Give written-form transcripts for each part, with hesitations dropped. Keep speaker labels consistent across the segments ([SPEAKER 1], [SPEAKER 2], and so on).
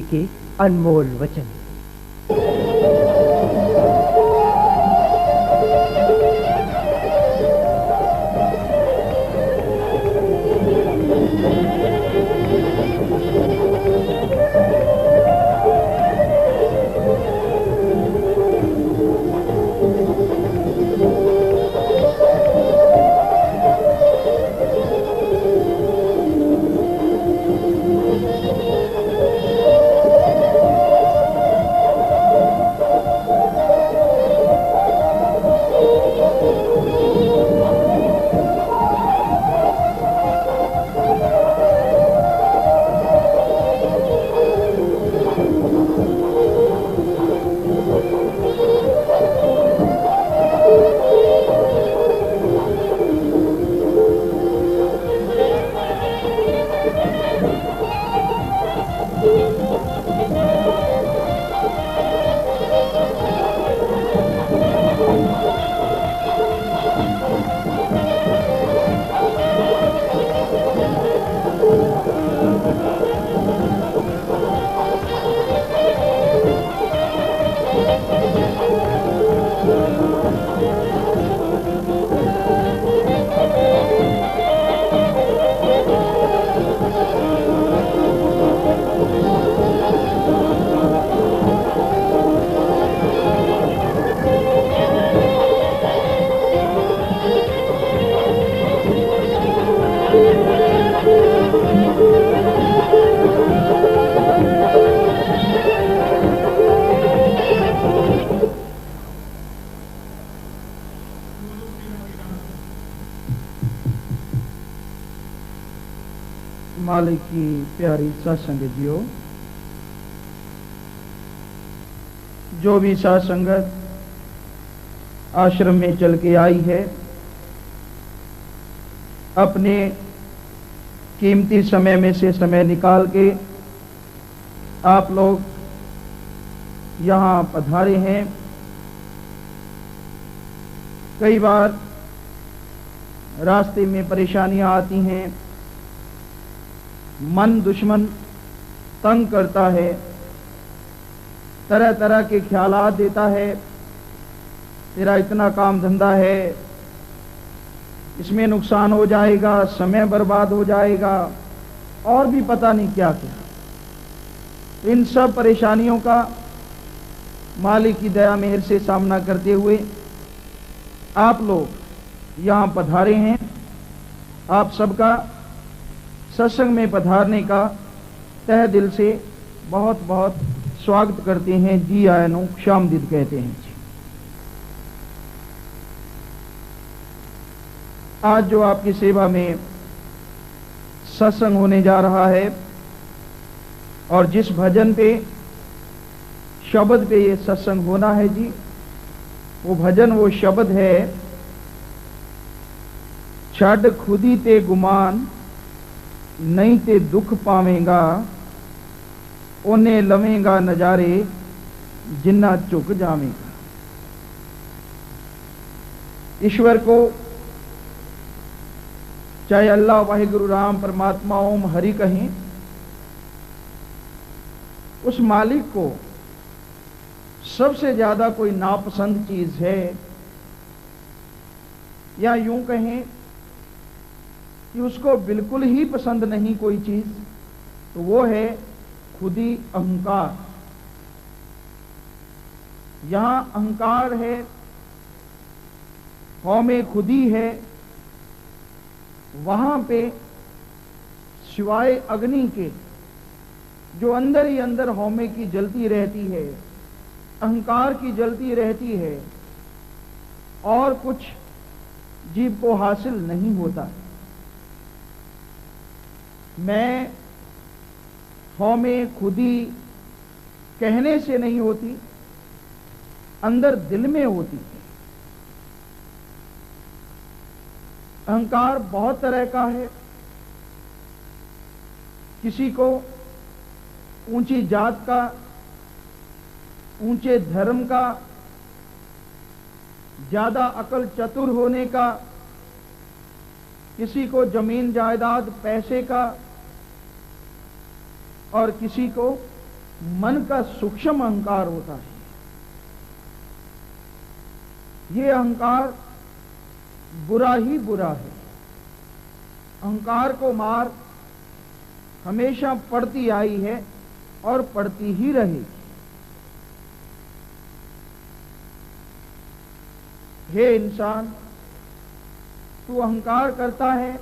[SPEAKER 1] के अनमोल वचन।
[SPEAKER 2] मालिक की प्यारी सत्संगतियों, जो भी साथ संगत आश्रम में चल के आई है, अपने कीमती समय में से समय निकाल के आप लोग यहाँ पधारे हैं। कई बार रास्ते में परेशानियां आती हैं, मन दुश्मन तंग करता है, तरह तरह के ख्यालात देता है। तेरा इतना काम धंधा है, इसमें नुकसान हो जाएगा, समय बर्बाद हो जाएगा, और भी पता नहीं क्या क्या। इन सब परेशानियों का मालिक की दया मेहर से सामना करते हुए आप लोग यहाँ पधारे हैं। आप सबका सत्संग में पधारने का तहे दिल से बहुत बहुत स्वागत करते हैं। जी आयन क्षामदीद कहते हैं। आज जो आपकी सेवा में सत्संग होने जा रहा है और जिस भजन पे शब्द पे ये सत्संग होना है जी, वो भजन वो शब्द है, छड़ खुदी ते गुमान नहीं ते दुख पावेगा, उन्हें लवेगा नजारे जिन्ना चुक जावेगा। ईश्वर को, चाहे अल्लाह वाहिगुरु राम परमात्मा ओम हरि कहें, उस मालिक को सबसे ज्यादा कोई नापसंद चीज है, या यूं कहें कि उसको बिल्कुल ही पसंद नहीं कोई चीज, तो वो है खुदी अहंकार। यहां अहंकार है, हौमे खुदी है, वहां पे सिवाय अग्नि के जो अंदर ही अंदर हौमे की जलती रहती है, अहंकार की जलती रहती है, और कुछ जीव को हासिल नहीं होता। मैं हौमे खुदी कहने से नहीं होती, अंदर दिल में होती है। अहंकार बहुत तरह का है। किसी को ऊंची जात का, ऊंचे धर्म का, ज्यादा अकल चतुर होने का, किसी को जमीन जायदाद पैसे का, और किसी को मन का सूक्ष्म अहंकार होता है। ये अहंकार बुरा ही बुरा है। अहंकार को मार हमेशा पड़ती आई है और पड़ती ही रहेगी। हे इंसान, तू अहंकार करता है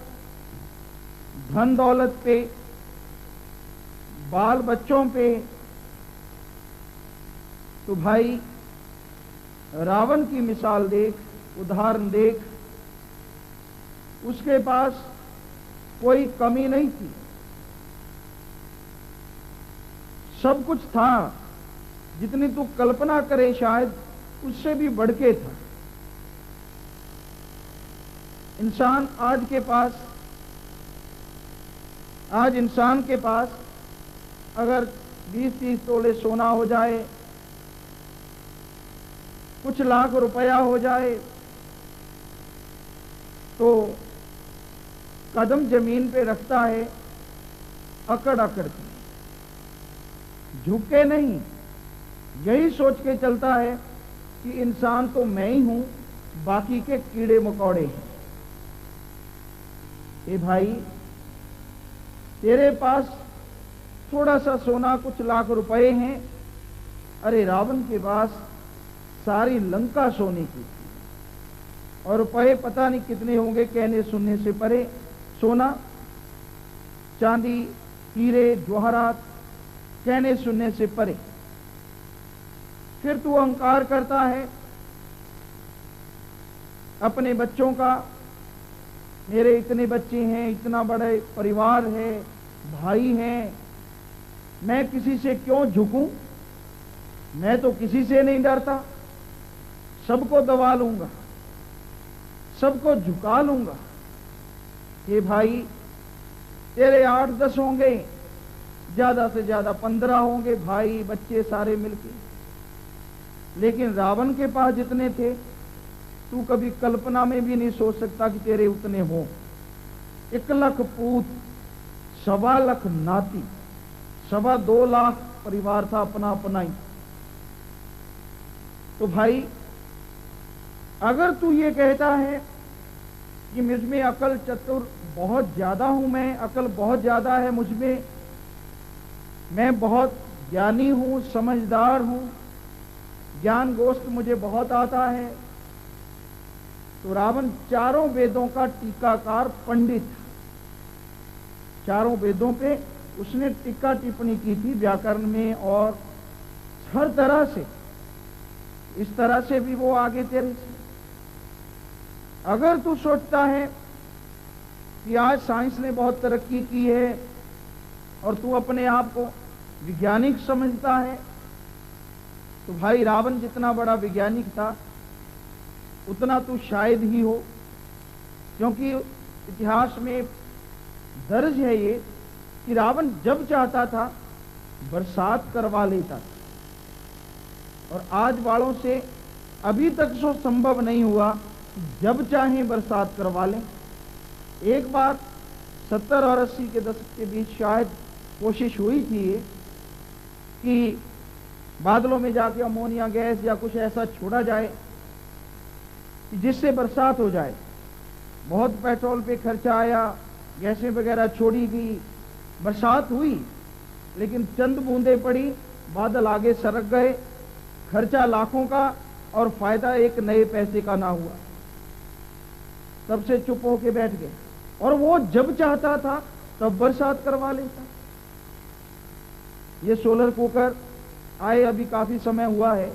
[SPEAKER 2] धन दौलत पे, बाल बच्चों पे, तो भाई रावण की मिसाल देख, उदाहरण देख। उसके पास कोई कमी नहीं थी, सब कुछ था। जितनी तू कल्पना करे शायद उससे भी बढ़ के था। इंसान आज इंसान के पास अगर 20-30 तोले सोना हो जाए, कुछ लाख रुपया हो जाए, तो कदम जमीन पे रखता है अकड़ अकड़ के, झुक के नहीं। यही सोच के चलता है कि इंसान तो मैं ही हूं, बाकी के कीड़े मकोड़े हैं। ए भाई, तेरे पास थोड़ा सा सोना, कुछ लाख रुपए हैं। अरे रावण के पास सारी लंका सोने की थी और रुपए पता नहीं कितने होंगे, कहने सुनने से परे। सोना, चांदी, हीरे, जवाहरात, कहने सुनने से परे। फिर तू अहंकार करता है अपने बच्चों का। मेरे इतने बच्चे हैं, इतना बड़े परिवार है, भाई हैं, मैं किसी से क्यों झुकूं? मैं तो किसी से नहीं डरता, सबको दबा लूंगा, सबको झुका लूंगा। ये भाई, तेरे 8-10 होंगे, ज्यादा से ज्यादा 15 होंगे, भाई बच्चे सारे मिलके। लेकिन रावण के पास जितने थे, तू कभी कल्पना में भी नहीं सोच सकता कि तेरे उतने हों। 1 लाख पूत, 1.25 लाख नाती, 2.25 लाख परिवार था अपना अपना ही। तो भाई, अगर तू ये कहता है कि मुझमें अकल चतुर बहुत ज्यादा हूं, मैं अकल बहुत ज्यादा है मुझमें, मैं बहुत ज्ञानी हूं, समझदार हूं, ज्ञान गोष्ठ मुझे बहुत आता है, तो रावण चारों वेदों का टीकाकार पंडित। चारों वेदों पे उसने टीका टिप्पणी की थी, व्याकरण में और हर तरह से। इस तरह से भी वो आगे तेरे से। अगर तू सोचता है कि आज साइंस ने बहुत तरक्की की है और तू अपने आप को वैज्ञानिक समझता है, तो भाई रावण जितना बड़ा वैज्ञानिक था उतना तू शायद ही हो। क्योंकि इतिहास में दर्ज है ये कि रावण जब चाहता था बरसात करवा लेता था, और आज वालों से अभी तक सो संभव नहीं हुआ कि जब चाहे बरसात करवा लें। एक बार 70 और 80 के दशक के बीच शायद कोशिश हुई थी कि बादलों में जाके अमोनिया गैस या कुछ ऐसा छोड़ा जाए जिससे बरसात हो जाए। बहुत पेट्रोल पे खर्चा आया, गैसें वगैरह छोड़ी गई, बरसात हुई, लेकिन चंद बूंदें पड़ी, बादल आगे सरक गए, खर्चा लाखों का और फायदा 1 नए पैसे का ना हुआ। तब से चुप होके बैठ गए, और वो जब चाहता था तब बरसात करवा लेता। ये सोलर कुकर आए अभी काफी समय हुआ है,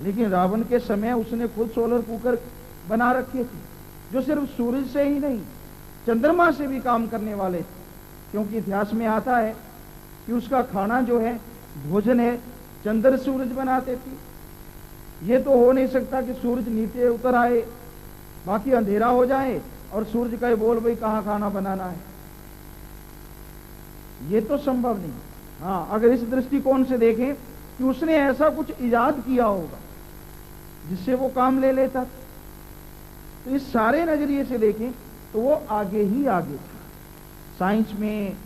[SPEAKER 2] लेकिन रावण के समय उसने खुद सोलर कुकर बना रखे थे, जो सिर्फ सूरज से ही नहीं चंद्रमा से भी काम करने वाले थे। क्योंकि इतिहास में आता है कि उसका खाना जो है, भोजन है, चंद्र सूरज बनाते थे। ये तो हो नहीं सकता कि सूरज नीचे उतर आए, बाकी अंधेरा हो जाए और सूरज कहे बोल भाई कहाँ खाना बनाना है। ये तो संभव नहीं। हाँ, अगर इस दृष्टिकोण से देखें कि उसने ऐसा कुछ इजाद किया होगा जिससे वो काम ले लेता, तो इस सारे नजरिए से देखें तो वो आगे ही आगे था। साइंस में,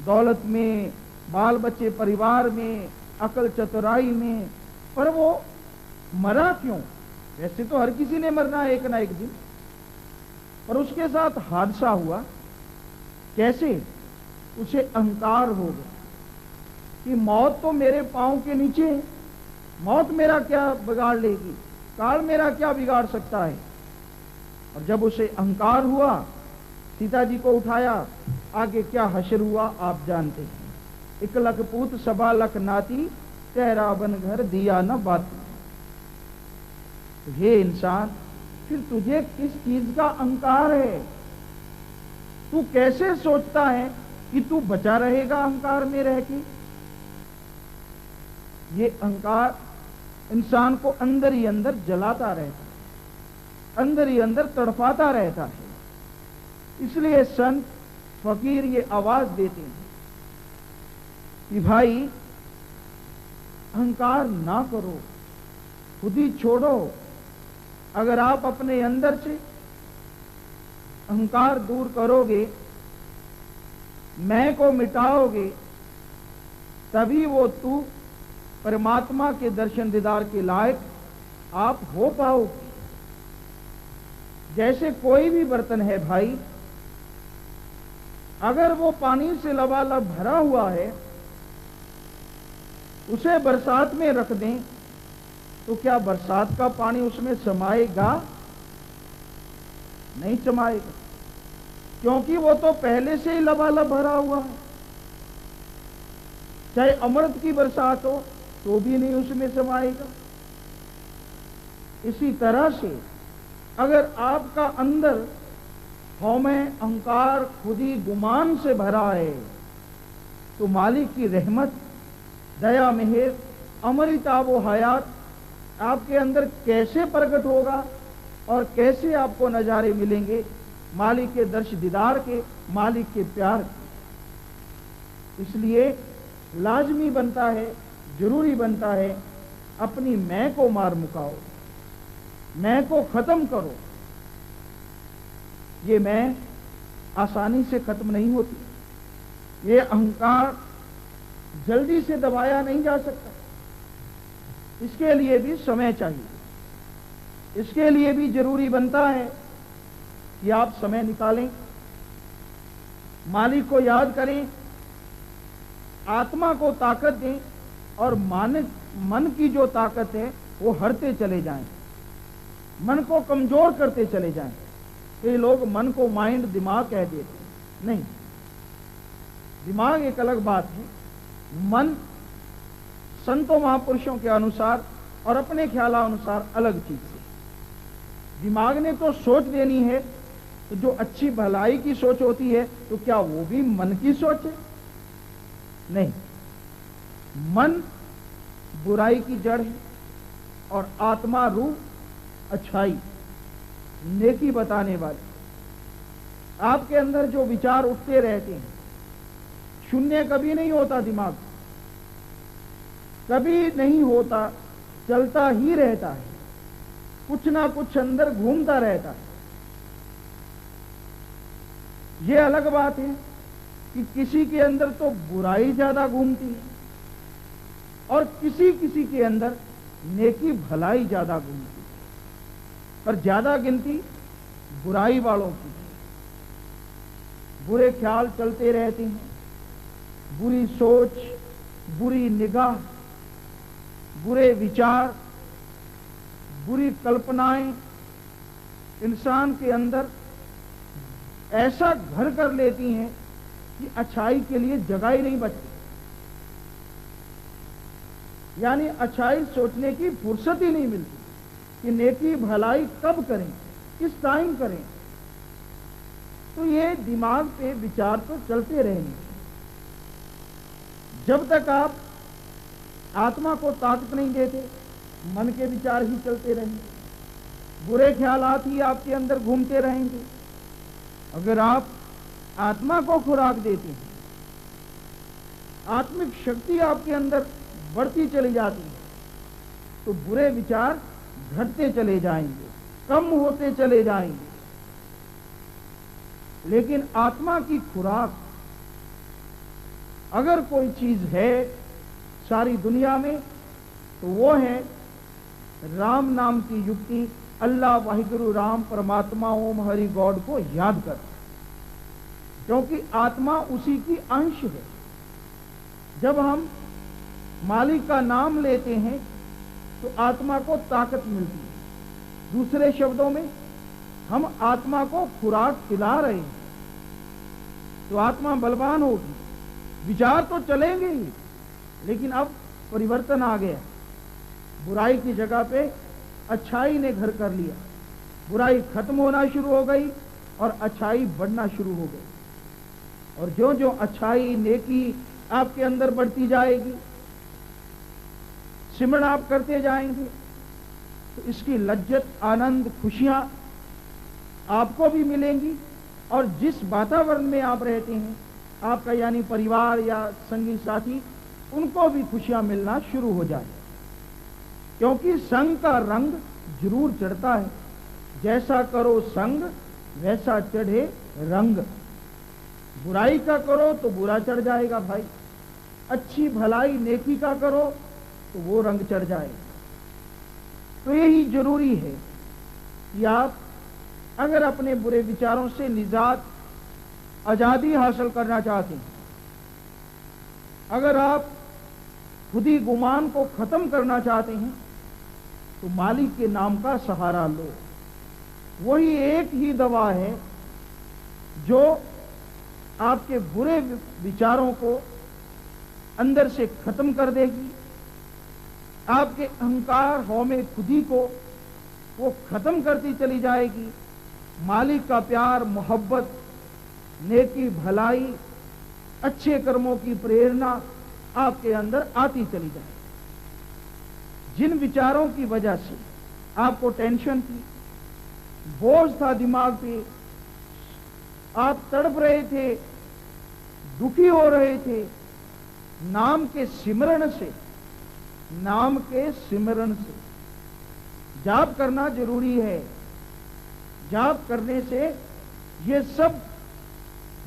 [SPEAKER 2] दौलत में, बाल बच्चे परिवार में, अकल चतुराई में, पर वो मरा क्यों? वैसे तो हर किसी ने मरना है एक ना एक दिन, पर उसके साथ हादसा हुआ। कैसे? उसे अहंकार हो गया कि मौत तो मेरे पांव के नीचे है, मौत मेरा क्या बिगाड़ लेगी, काल मेरा क्या बिगाड़ सकता है। और जब उसे अहंकार हुआ, सीता जी को उठाया, आगे क्या हश्र हुआ आप जानते हैं। 1 लख पूत 1.25 लाख नाती, तेरा बन घर दिया न बाती। तो ये इंसान, फिर तुझे किस चीज का अहंकार है? तू कैसे सोचता है कि तू बचा रहेगा अहंकार में रह के? ये अहंकार इंसान को अंदर ही अंदर जलाता रहता है, अंदर ही अंदर तड़पाता रहता है। इसलिए संत फकीर ये आवाज देते हैं कि भाई अहंकार ना करो, खुद ही छोड़ो। अगर आप अपने अंदर से अहंकार दूर करोगे, मैं को मिटाओगे, तभी वो तू परमात्मा के दर्शन दीदार के लायक आप हो पाओगे। जैसे कोई भी बर्तन है भाई, अगर वो पानी से लबालब भरा हुआ है, उसे बरसात में रख दें तो क्या बरसात का पानी उसमें समाएगा? नहीं समाएगा, क्योंकि वो तो पहले से ही लबालब भरा हुआ है। चाहे अमृत की बरसात हो तो भी नहीं उसमें समाएगा। इसी तरह से अगर आपका अंदर हौमे अहंकार खुदी गुमान से भरा है, तो मालिक की रहमत, दया, मेहर, अमृत आबो हयात आपके अंदर कैसे प्रकट होगा और कैसे आपको नजारे मिलेंगे मालिक के दर्श दीदार के, मालिक के प्यार के। इसलिए लाजमी बनता है, जरूरी बनता है, अपनी मैं को मार मुकाओ, मैं को खत्म करो। ये मैं आसानी से खत्म नहीं होती, ये अहंकार जल्दी से दबाया नहीं जा सकता। इसके लिए भी समय चाहिए, इसके लिए भी जरूरी बनता है कि आप समय निकालें, मालिक को याद करें, आत्मा को ताकत दें और मन की जो ताकत है वो हरते चले जाएं, मन को कमजोर करते चले जाएं। कई लोग मन को माइंड, दिमाग कह देते हैं। नहीं, दिमाग एक अलग बात है, मन संतों महापुरुषों के अनुसार और अपने ख्यालानुसार अलग चीज है। दिमाग ने तो सोच देनी है, तो जो अच्छी भलाई की सोच होती है तो क्या वो भी मन की सोच है? नहीं, मन बुराई की जड़ है और आत्मा रूह अच्छाई, नेकी बताने वाली। आपके अंदर जो विचार उठते रहते हैं, शून्य कभी नहीं होता, दिमाग कभी नहीं होता, चलता ही रहता है, कुछ ना कुछ अंदर घूमता रहता है। यह अलग बात है कि किसी के अंदर तो बुराई ज्यादा घूमती है और किसी किसी के अंदर नेकी भलाई ज्यादा घूमती है, पर ज्यादा गिनती बुराई वालों की है। बुरे ख्याल चलते रहते हैं, बुरी सोच, बुरी निगाह, बुरे विचार, बुरी कल्पनाएं इंसान के अंदर ऐसा घर कर लेती हैं कि अच्छाई के लिए जगह ही नहीं बचती। यानी अच्छाई सोचने की फुर्सत ही नहीं मिलती कि नेकी भलाई कब करें, किस टाइम करें। तो ये दिमाग पे विचार तो चलते रहेंगे। जब तक आप आत्मा को ताकत नहीं देते, मन के विचार ही चलते रहेंगे, बुरे ख्यालात ही आपके अंदर घूमते रहेंगे। अगर आप आत्मा को खुराक देते हैं, आत्मिक शक्ति आपके अंदर बढ़ती चली जाती है, तो बुरे विचार घटते चले जाएंगे, कम होते चले जाएंगे। लेकिन आत्मा की खुराक अगर कोई चीज है सारी दुनिया में, तो वो है राम नाम की युक्ति, अल्लाह वाहिगुरु राम परमात्मा ओम हरि गॉड को याद कर, क्योंकि आत्मा उसी की अंश है। जब हम मालिक का नाम लेते हैं तो आत्मा को ताकत मिलती है। दूसरे शब्दों में हम आत्मा को खुराक खिला रहे हैं तो आत्मा बलवान होगी। विचार तो चलेंगे ही, लेकिन अब परिवर्तन आ गया। बुराई की जगह पे अच्छाई ने घर कर लिया। बुराई खत्म होना शुरू हो गई और अच्छाई बढ़ना शुरू हो गई। और जो जो अच्छाई नेकी आपके अंदर बढ़ती जाएगी, सिमरण आप करते जाएंगे, तो इसकी लज्जत, आनंद, खुशियां आपको भी मिलेंगी और जिस वातावरण में आप रहते हैं, आपका यानी परिवार या संगी साथी, उनको भी खुशियां मिलना शुरू हो जाए। क्योंकि संग का रंग जरूर चढ़ता है। जैसा करो संग वैसा चढ़े रंग। बुराई का करो तो बुरा चढ़ जाएगा भाई, अच्छी भलाई नेकी का करो तो वो रंग चढ़ जाएगा। तो यही जरूरी है कि आप अगर अपने बुरे विचारों से निजात, आजादी हासिल करना चाहते हैं, अगर आप खुदी गुमान को खत्म करना चाहते हैं, तो मालिक के नाम का सहारा लो। वही एक ही दवा है जो आपके बुरे विचारों को अंदर से खत्म कर देगी। आपके अहंकार, हौमे खुदी को वो खत्म करती चली जाएगी। मालिक का प्यार, मोहब्बत, नेकी, भलाई, अच्छे कर्मों की प्रेरणा आपके अंदर आती चली जाएगी। जिन विचारों की वजह से आपको टेंशन थी, बोझ था दिमाग पे, आप तड़प रहे थे, दुखी हो रहे थे, नाम के सिमरण से, नाम के सिमरण से जाप करना जरूरी है। जाप करने से ये सब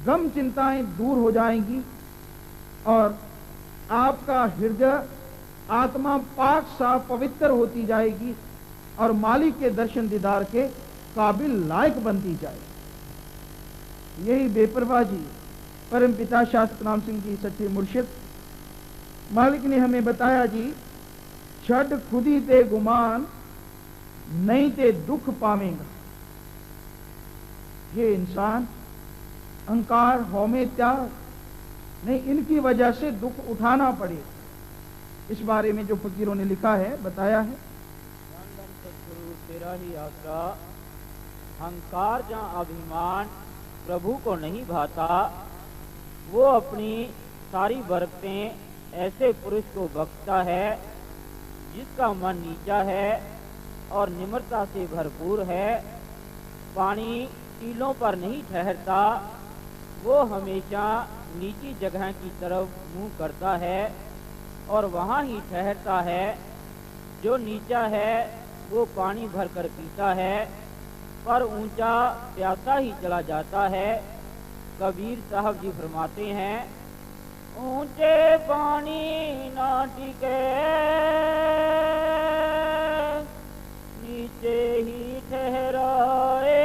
[SPEAKER 2] गम चिंताएं दूर हो जाएंगी और आपका हृदय, आत्मा पाक साफ पवित्र होती जाएगी और मालिक के दर्शन दीदार के काबिल लायक बनती जाएगी। यही बेपरवाही परम पिता शास्त्र नाम सिंह जी सच्चे मुर्शिद मालिक ने हमें बताया जी, छड़ खुदी ते गुमान नहीं ते दुख पावेंगा। ये इंसान अहंकार, हौमे, त्याग नहीं, इनकी वजह से दुख उठाना पड़े। इस बारे में जो फकीरों ने लिखा है, बताया है,
[SPEAKER 3] सतगुरु तेरा ही आसरा, अहंकार जहाँ अभिमान प्रभु को नहीं भाता, वो अपनी सारी बरकतें ऐसे पुरुष को बख्शता है जिसका मन नीचा है और निम्रता से भरपूर है। पानी टीलों पर नहीं ठहरता, वो हमेशा नीची जगह की तरफ मुंह करता है और वहाँ ही ठहरता है। जो नीचा है वो पानी भरकर पीता है, पर ऊंचा प्यासा ही चला जाता है। कबीर साहब जी फरमाते हैं, ऊंचे पानी ना टिके, नीचे ही ठहराए,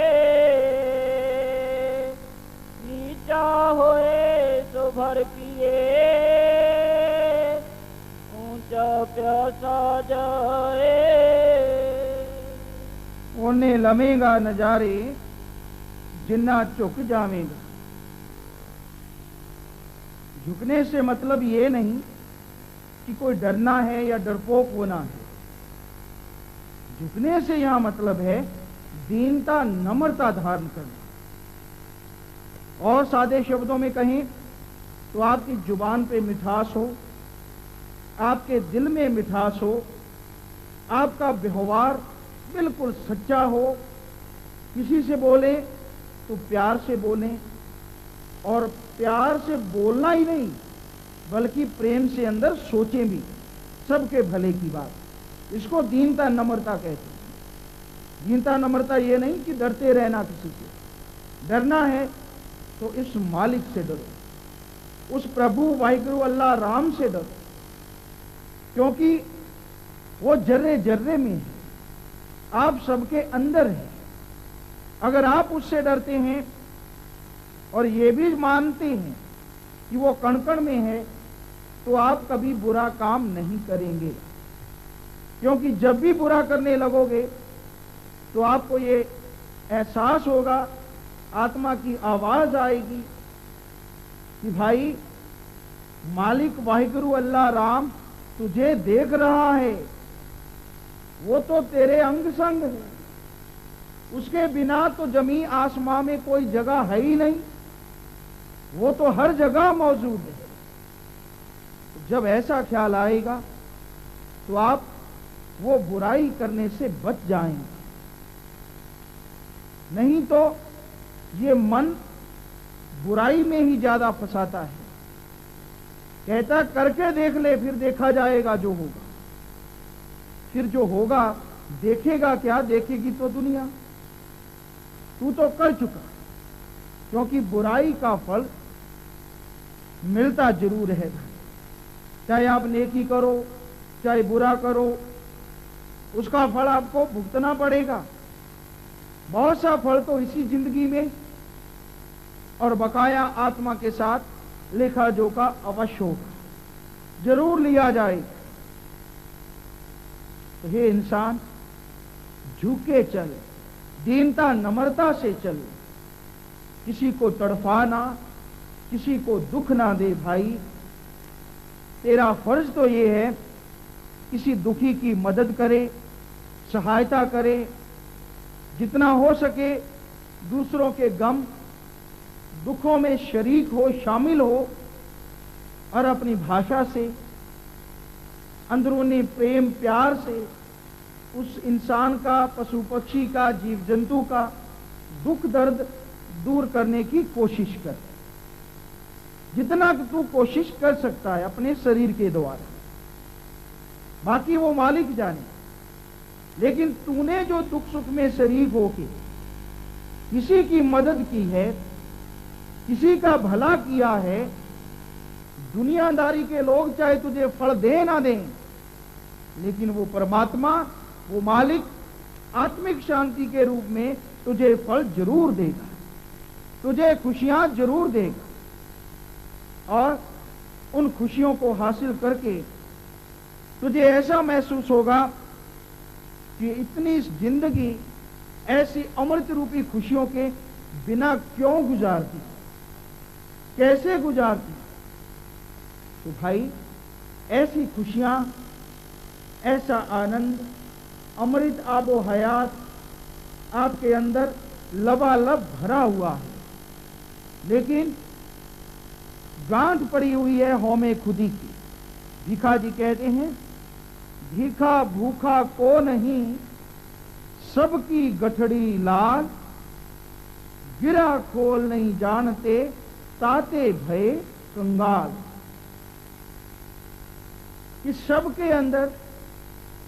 [SPEAKER 3] नीचा होए तो भर पिए, ऊंचा प्यासा जाए।
[SPEAKER 2] ओने लमेगा नजारे जिन्ना झुक जावेगा। झुकने से मतलब ये नहीं कि कोई डरना है या डरपोक होना है। झुकने से यहां मतलब है दीनता, नम्रता धारण करना। और सादे शब्दों में कहें तो आपकी जुबान पे मिठास हो, आपके दिल में मिठास हो, आपका व्यवहार बिल्कुल सच्चा हो। किसी से बोले तो प्यार से बोलें, और प्यार से बोलना ही नहीं बल्कि प्रेम से अंदर सोचें भी, सबके भले की बात। इसको दीनता, नम्रता कहते हैं। दीनता, नम्रता ये नहीं कि डरते रहना किसी से। डरना है तो इस मालिक से डरो, उस प्रभु वाहिगुरु अल्लाह राम से डरो। क्योंकि वो जर्रे जर्रे में है, आप सबके अंदर है। अगर आप उससे डरते हैं और ये भी मानते हैं कि वो कण कण में है, तो आप कभी बुरा काम नहीं करेंगे। क्योंकि जब भी बुरा करने लगोगे तो आपको ये एहसास होगा, आत्मा की आवाज आएगी कि भाई मालिक वाहिगुरु अल्लाह राम तुझे देख रहा है, वो तो तेरे अंग संग है, उसके बिना तो जमी आसमां में कोई जगह है ही नहीं, वो तो हर जगह मौजूद है। जब ऐसा ख्याल आएगा तो आप वो बुराई करने से बच जाएंगे। नहीं तो ये मन बुराई में ही ज्यादा फंसाता है। कहता करके देख ले, फिर देखा जाएगा जो होगा। फिर जो होगा देखेगा क्या, देखेगी तो दुनिया। तू तो कर चुका, क्योंकि बुराई का फल मिलता जरूर है। चाहे आप नेकी करो चाहे बुरा करो, उसका फल आपको भुगतना पड़ेगा। बहुत सा फल तो इसी जिंदगी में और बकाया आत्मा के साथ लेखा जोखा अवश्य होगा, जरूर लिया जाएगा। तो हे इंसान, झुके चल, दीनता नम्रता से चल, किसी को तड़फाना, किसी को दुख ना दे। भाई तेरा फर्ज तो ये है किसी दुखी की मदद करे, सहायता करे, जितना हो सके दूसरों के गम दुखों में शरीक हो, शामिल हो, और अपनी भाषा से, अंदरूनी प्रेम प्यार से उस इंसान का, पशु पक्षी का, जीव जंतु का दुख दर्द दूर करने की कोशिश कर। जितना तू कोशिश कर सकता है अपने शरीर के द्वारा, बाकी वो मालिक जाने। लेकिन तूने जो दुख सुख में शरीक होके किसी की मदद की है, किसी का भला किया है, दुनियादारी के लोग चाहे तुझे फल दे ना दें, लेकिन वो परमात्मा, वो मालिक आत्मिक शांति के रूप में तुझे फल जरूर देगा, तुझे खुशियां जरूर देगा। और उन खुशियों को हासिल करके तुझे ऐसा महसूस होगा कि इतनी जिंदगी ऐसी अमृत रूपी खुशियों के बिना क्यों गुजारती, कैसे गुजारती। तो भाई ऐसी खुशियां, ऐसा आनंद, अमृत आबो हयात आपके अंदर लबालब भरा हुआ है, लेकिन गांठ पड़ी हुई है हौमे खुदी की। भीखा जी कहते हैं, भीखा भूखा को नहीं, सबकी गठड़ी लाल, गिरा खोल नहीं जानते, ताते भय कंगाल। इस सब के अंदर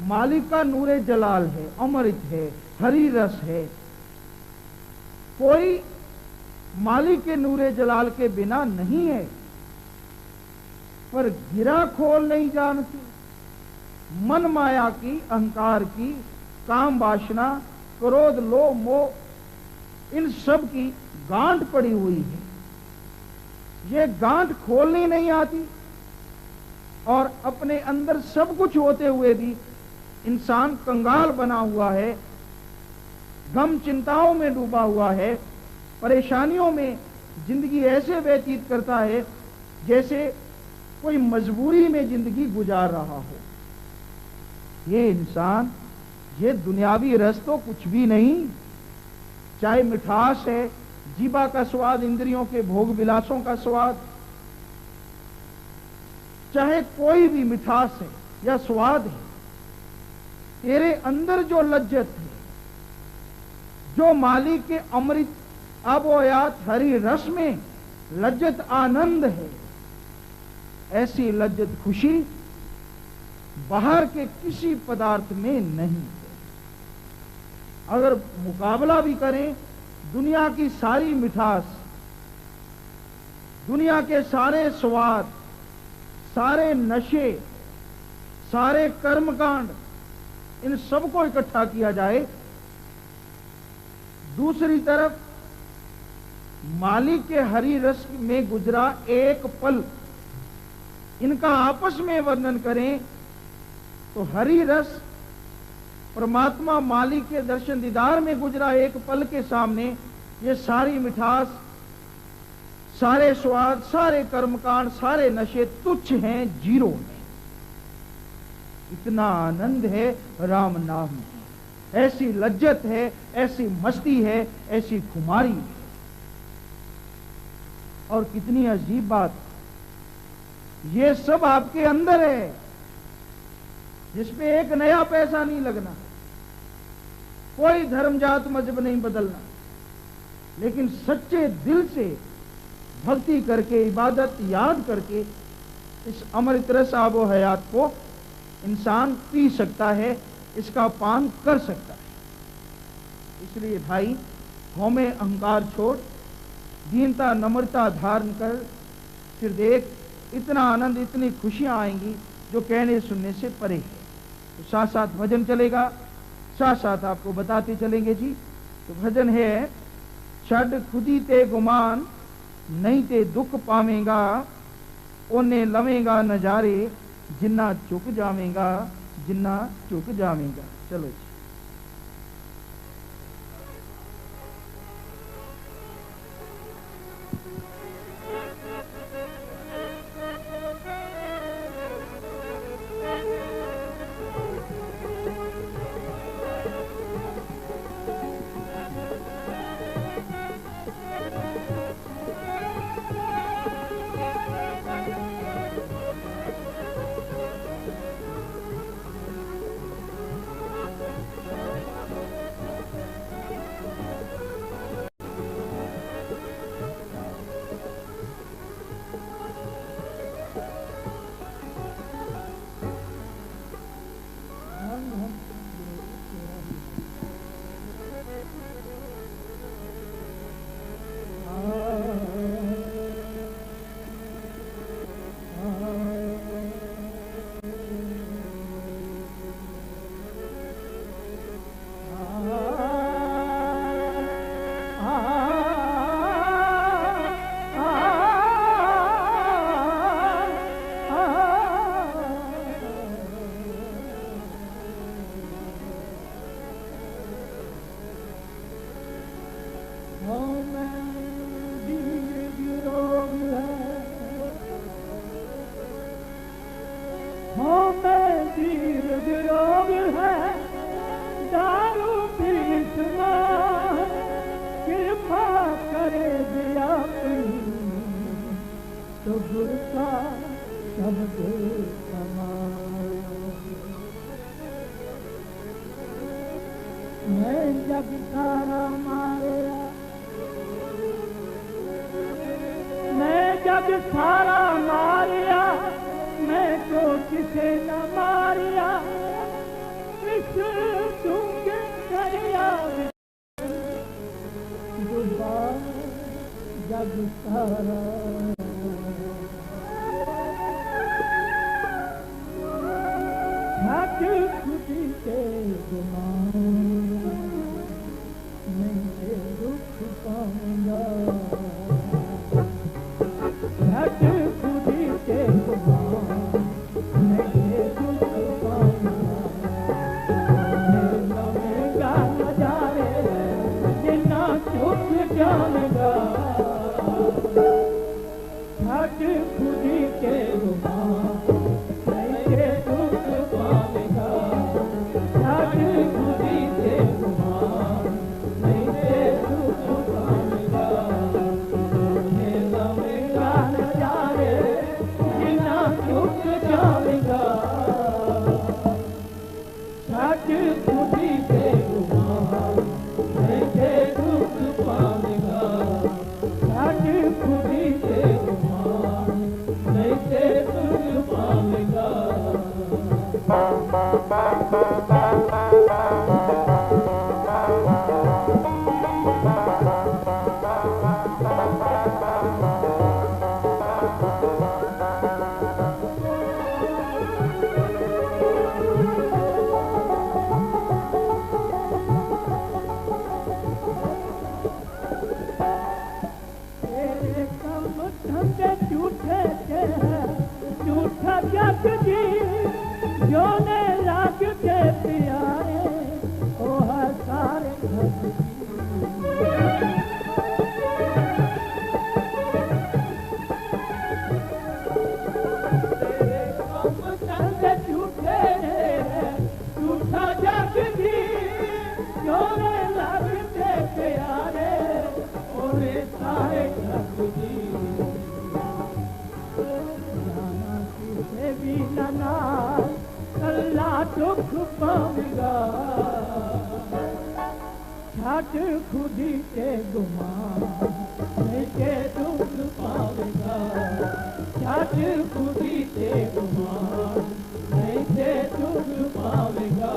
[SPEAKER 2] मालिक का नूरे जलाल है, अमृत है, हरी रस है। कोई मालिक के नूरे जलाल के बिना नहीं है, पर गिरा खोल नहीं जानते। मन माया की, अहंकार की, काम वासना, क्रोध लोभ मोह, इन सब की गांठ पड़ी हुई है। ये गांठ खोलनी नहीं आती, और अपने अंदर सब कुछ होते हुए भी इंसान कंगाल बना हुआ है, गम चिंताओं में डूबा हुआ है, परेशानियों में जिंदगी ऐसे व्यतीत करता है जैसे कोई मजबूरी में जिंदगी गुजार रहा हो। ये इंसान, ये दुनियावी रस तो कुछ भी नहीं। चाहे मिठास है, जीवा का स्वाद, इंद्रियों के भोग विलासों का स्वाद, चाहे कोई भी मिठास है या स्वाद है, तेरे अंदर जो लज्जत है, जो मालिक के अमृत आबोयात हरी रस में लज्जत आनंद है, ऐसी लज्जत खुशी बाहर के किसी पदार्थ में नहीं है। अगर मुकाबला भी करें दुनिया की सारी मिठास, दुनिया के सारे स्वाद, सारे नशे, सारे कर्मकांड, इन सबको इकट्ठा किया जाए। दूसरी तरफ मालिक के हरि रस में गुजरा एक पल, इनका आपस में वर्णन करें तो हरि रस परमात्मा मालिक के दर्शन दीदार में गुजरा एक पल के सामने ये सारी मिठास, सारे स्वाद, सारे कर्मकांड, सारे नशे तुच्छ हैं, जीरो हैं। इतना आनंद है राम नाम में, ऐसी लज्जत है, ऐसी मस्ती है, ऐसी खुमारी है। और कितनी अजीब बात, ये सब आपके अंदर है, जिसमें एक नया पैसा नहीं लगना, कोई धर्म जात मजहब नहीं बदलना, लेकिन सच्चे दिल से भक्ति करके, इबादत याद करके इस अमृत रस आबो हयात को इंसान पी सकता है, इसका पान कर सकता है। इसलिए भाई, हमें अहंकार छोड़, दीनता नम्रता धारण कर, फिर देख इतना आनंद, इतनी खुशियां आएंगी जो कहने सुनने से परे है। तो साथ साथ भजन चलेगा, साथ साथ आपको बताते चलेंगे जी। तो भजन है, छड़ खुदी ते गुमान नहीं ते दुख पावेगा, ओने लवेगा नजारे जिन्ना चुक जावेगा, जिन्ना चुक जावेगा। चलो जी।
[SPEAKER 4] जोने लग के प्यारे ओ सारे तेरे कम संग झूठे झूठा जग दी जोने लग के प्यारे ओ सारे जग दी भी नना कल्ला दुख पावेगा छाट खुदी के गुमा के दुख पावेगा छाट खुदी के गुमा के दुख पावेगा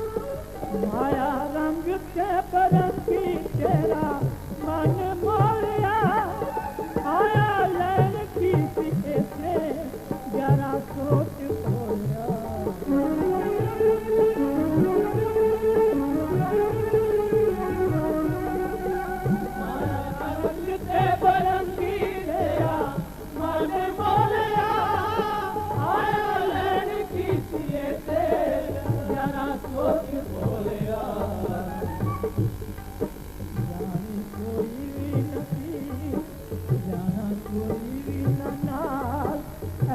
[SPEAKER 4] माया रंग के परंगी तेरा मन मोलिया आया लैन की पीछे से जरा सोच खोया माया रंग के परंगी तेरा मन मोलिया आया लैन की पीछे से जरा सोच खोया जाने कोई नहीं जाना कोई ना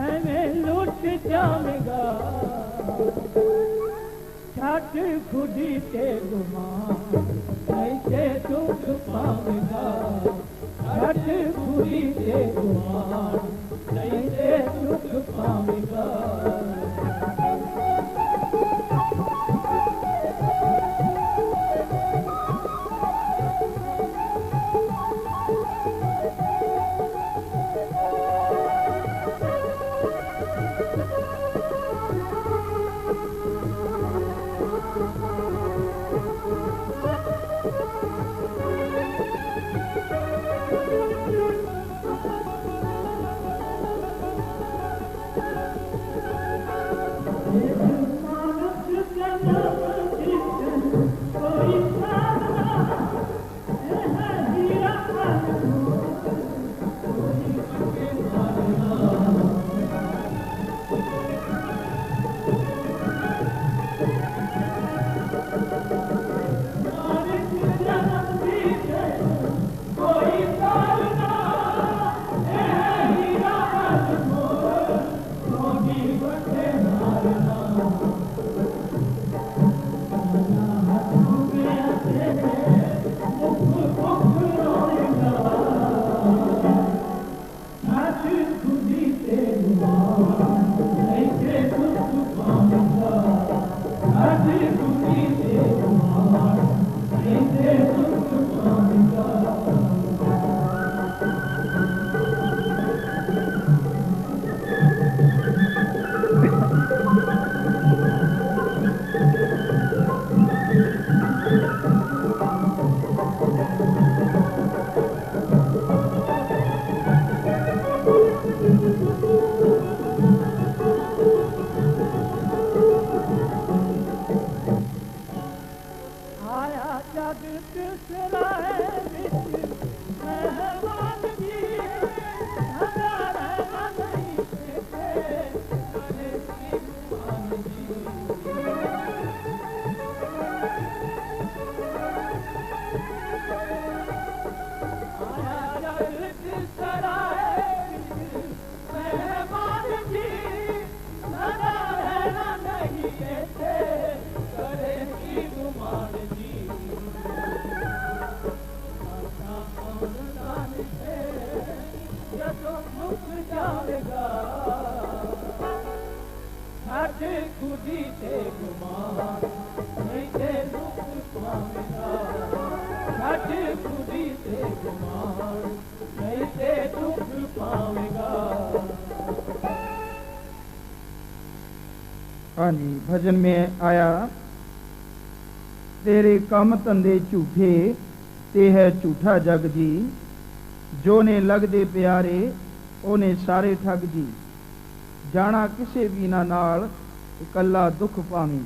[SPEAKER 4] ऐमें लुट जाएगा छठ खुदी के गुमा ऐसे दुख पावेगा छठ खुदी के गुमा ऐसे दुख पावेगा
[SPEAKER 2] हाँ जी, भजन में आया तेरे कम धंधे झूठे ते है झूठा जग जी, जो ने लग दे प्यारे ओने सारे ठग जी, जाना किसे बिना नाल इकल्ला दुख पावी।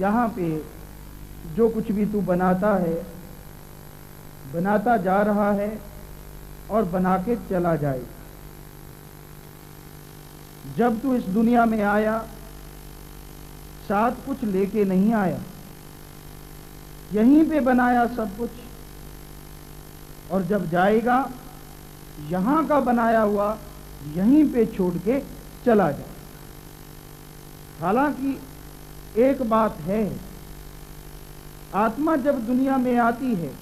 [SPEAKER 2] यहाँ पे जो कुछ भी तू बनाता है, बनाता जा रहा है और बना के चला जाए। जब तू इस दुनिया में आया साथ कुछ लेके नहीं आया, यहीं पे बनाया सब कुछ, और जब जाएगा यहां का बनाया हुआ यहीं पे छोड़ के चला जाए। हालांकि एक बात है, आत्मा जब दुनिया में आती है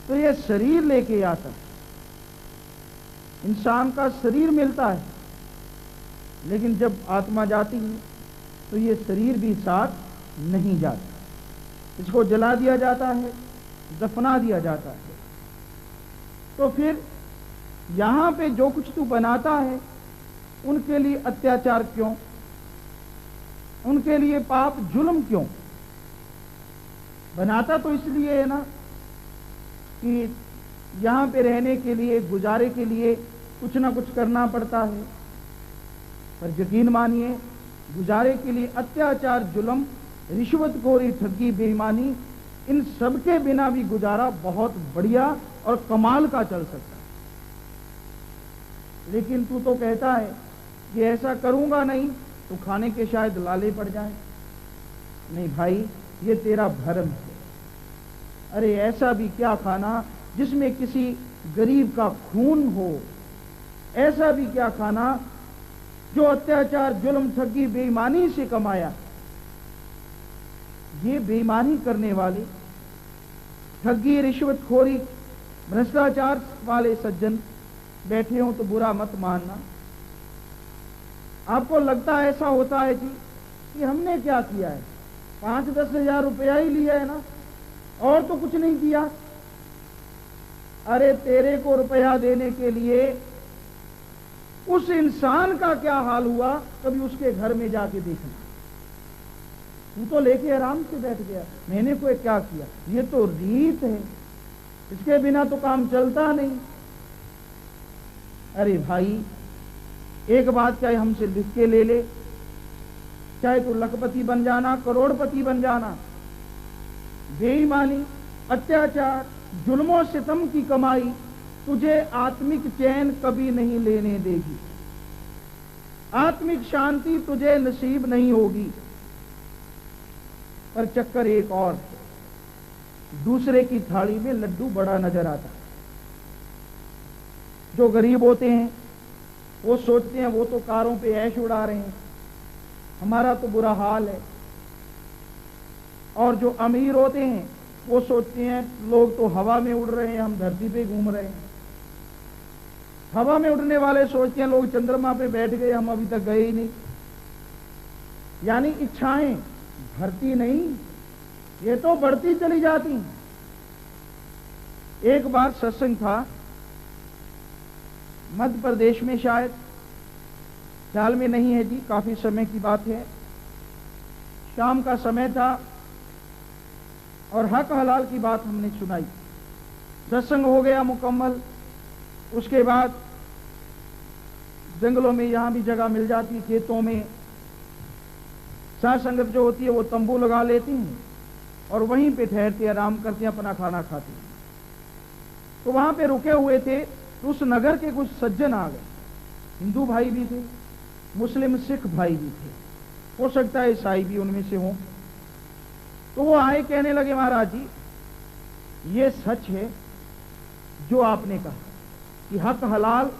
[SPEAKER 2] तो यह शरीर लेके आता है, इंसान का शरीर मिलता है, लेकिन जब आत्मा जाती है तो ये शरीर भी साथ नहीं जाता, इसको जला दिया जाता है, दफना दिया जाता है। तो फिर यहां पे जो कुछ तू बनाता है उनके लिए अत्याचार क्यों, उनके लिए पाप जुल्म क्यों? बनाता तो इसलिए है ना कि यहां पे रहने के लिए, गुजारे के लिए कुछ ना कुछ करना पड़ता है, पर यकीन मानिए गुजारे के लिए अत्याचार, जुल्म, रिश्वतखोरी, ठगी, बेईमानी, इन सब के बिना भी गुजारा बहुत बढ़िया और कमाल का चल सकता है। लेकिन तू तो कहता है कि ऐसा करूंगा नहीं तो खाने के शायद लाले पड़ जाए। नहीं भाई, ये तेरा भ्रम है। अरे ऐसा भी क्या खाना जिसमें किसी गरीब का खून हो, ऐसा भी क्या खाना जो अत्याचार, जुल्म, ठगी, बेईमानी से कमाया। ये बेईमानी करने वाले, ठगी, रिश्वतखोरी, भ्रष्टाचार वाले सज्जन बैठे हो तो बुरा मत मानना। आपको लगता है ऐसा होता है जी कि हमने क्या किया है, 5-10 हजार रुपया ही लिया है ना, और तो कुछ नहीं किया। अरे तेरे को रुपया देने के लिए उस इंसान का क्या हाल हुआ, कभी उसके घर में जाके देखना। तू तो लेके आराम से बैठ गया, मैंने कोई क्या किया। ये तो रीत है, इसके बिना तो काम चलता नहीं। अरे भाई, एक बात चाहे हमसे लिख के ले ले, चाहे तू लखपति बन जाना, करोड़पति बन जाना, बेईमानी, अत्याचार, जुल्मों सितम की कमाई तुझे आत्मिक चैन कभी नहीं लेने देगी, आत्मिक शांति तुझे नसीब नहीं होगी। पर चक्कर एक और, दूसरे की थाली में लड्डू बड़ा नजर आता है। जो गरीब होते हैं वो सोचते हैं वो तो कारों पे ऐश उड़ा रहे हैं, हमारा तो बुरा हाल है। और जो अमीर होते हैं वो सोचते हैं लोग तो हवा में उड़ रहे हैं, हम धरती पे घूम रहे हैं। हवा में उड़ने वाले सोचते हैं लोग चंद्रमा पे बैठ गए, हम अभी तक गए ही नहीं। यानी इच्छाएं भरती नहीं, ये तो बढ़ती चली जाती हैं। एक बार सत्संग था मध्य प्रदेश में, शायद ख्याल में नहीं है जी, काफी समय की बात है। शाम का समय था और हक हलाल की बात हमने सुनाई, सत्संग हो गया मुकम्मल। उसके बाद जंगलों में, यहां भी जगह मिल जाती है, खेतों में साथ संगत जो होती है वो तंबू लगा लेती हैं और वहीं पे ठहरते, आराम करते हैं, अपना खाना खाते हैं। तो वहां पे रुके हुए थे, तो उस नगर के कुछ सज्जन आ गए। हिंदू भाई भी थे, मुस्लिम सिख भाई भी थे, हो सकता है ईसाई भी उनमें से हों। तो वो आए, कहने लगे महाराज जी, ये सच है जो आपने कहा कि हक हलाल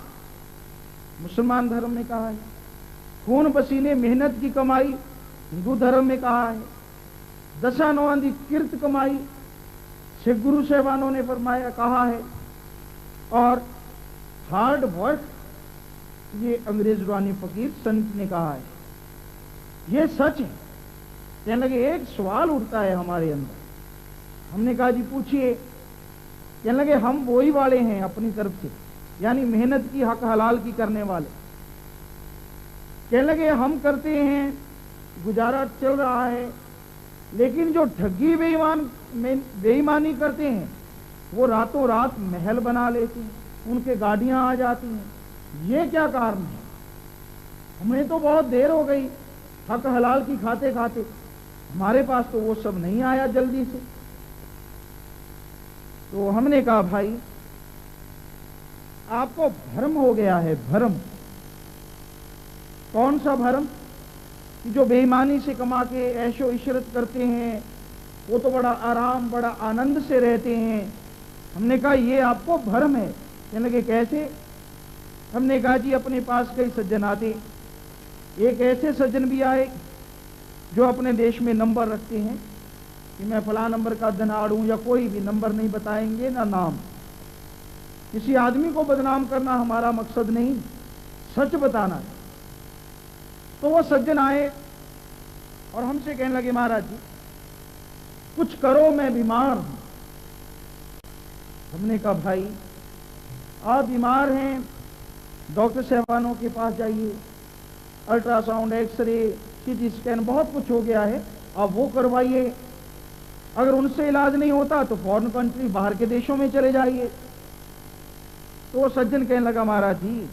[SPEAKER 2] मुसलमान धर्म में कहा है, खून पसीने मेहनत की कमाई हिंदू धर्म में कहा है, दशानौंदी किर्त कमाई सिख गुरु साहबानों ने फरमाया, कहा है, और हार्ड वर्क ये अंग्रेज रूहानी फकीर संत ने कहा है। ये सच है। कहने लगे एक सवाल उठता है हमारे अंदर। हमने कहा जी पूछिए। कहने लगे हम वही वाले हैं अपनी तरफ से, यानी मेहनत की, हक हलाल की करने वाले। कहने लगे हम करते हैं गुजारा चल रहा है। लेकिन जो ठगी बेईमानी करते हैं वो रातों रात महल बना लेते हैं, उनके गाड़ियां आ जाती हैं। ये क्या कारण है? हमें तो बहुत देर हो गई हक हलाल की खाते खाते, हमारे पास तो वो सब नहीं आया जल्दी से। तो हमने कहा भाई आपको भ्रम हो गया है। भ्रम? कौन सा भ्रम? कि जो बेईमानी से कमा के ऐशो इशरत करते हैं वो तो बड़ा आराम बड़ा आनंद से रहते हैं। हमने कहा ये आपको भ्रम है। कहने लगे कैसे? हमने कहा जी अपने पास कई सज्जन आते, एक ऐसे सज्जन भी आए जो अपने देश में नंबर रखते हैं कि मैं फला नंबर का धनाड़ हूं, या कोई भी नंबर नहीं बताएंगे ना नाम। किसी आदमी को बदनाम करना हमारा मकसद नहीं, सच बताना है। तो वो सज्जन आए और हमसे कहने लगे महाराज जी कुछ करो, मैं बीमार हूं। हमने कहा भाई आप बीमार हैं, डॉक्टर साहबानों के पास जाइए, अल्ट्रासाउंड, एक्सरे, सीटी स्कैन, बहुत कुछ हो गया है, आप वो करवाइए। अगर उनसे इलाज नहीं होता तो फॉरेन कंट्री, बाहर के देशों में चले जाइए। तो वो सज्जन कहने लगा महाराज जी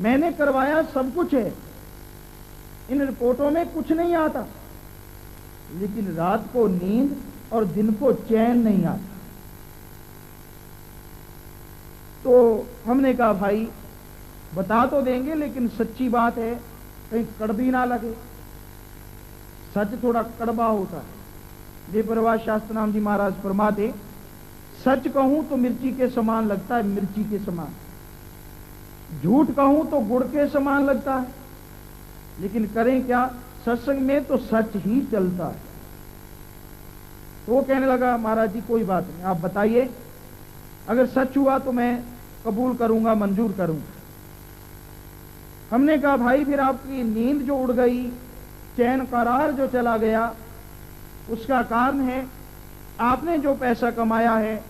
[SPEAKER 2] मैंने करवाया, सब कुछ है, इन रिपोर्टों में कुछ नहीं आता, लेकिन रात को नींद और दिन को चैन नहीं आता। तो हमने कहा भाई बता तो देंगे, लेकिन सच्ची बात है, कहीं कड़वी ना लगे। सच थोड़ा कड़वा होता है। देवप्रवाह शास्त्रनाम जी महाराज फरमाते सच कहूं तो मिर्ची के समान लगता है, मिर्ची के समान। झूठ कहूं तो गुड़ के समान लगता है, लेकिन करें क्या, सत्संग में तो सच ही चलता है। तो वो कहने लगा महाराज जी कोई बात नहीं, आप बताइए, अगर सच हुआ तो मैं कबूल करूंगा, मंजूर करूंगा। हमने कहा भाई फिर आपकी नींद जो उड़ गई, चैन करार जो चला गया, उसका कारण है आपने जो पैसा कमाया है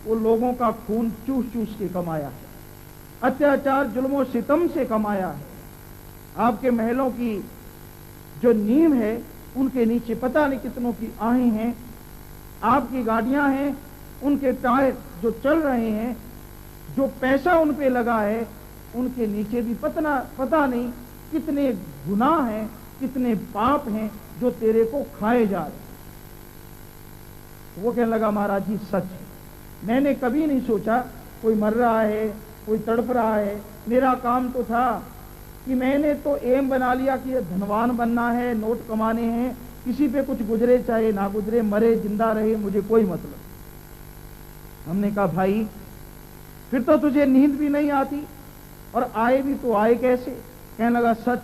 [SPEAKER 2] वो लोगों का खून चूस चूस के कमाया है, अत्याचार जुल्मों सितम से कमाया है। आपके महलों की जो नींव है उनके नीचे पता नहीं कितनों की आहें हैं, आपकी गाड़ियां हैं, उनके टायर जो चल रहे हैं, जो पैसा उन पे लगा है उनके नीचे भी पता नहीं कितने गुनाह हैं, कितने पाप हैं जो तेरे को खाए जा रहे। वो कहने लगा महाराज जी सच है, मैंने कभी नहीं सोचा कोई मर रहा है, कोई तड़प रहा है। मेरा काम तो था कि मैंने तो एम बना लिया कि धनवान बनना है, नोट कमाने हैं, किसी पे कुछ गुजरे चाहे ना गुजरे, मरे जिंदा रहे, मुझे कोई मतलब। हमने कहा भाई फिर तो तुझे नींद भी नहीं आती, और आए भी तो आए कैसे? कहने लगा सच,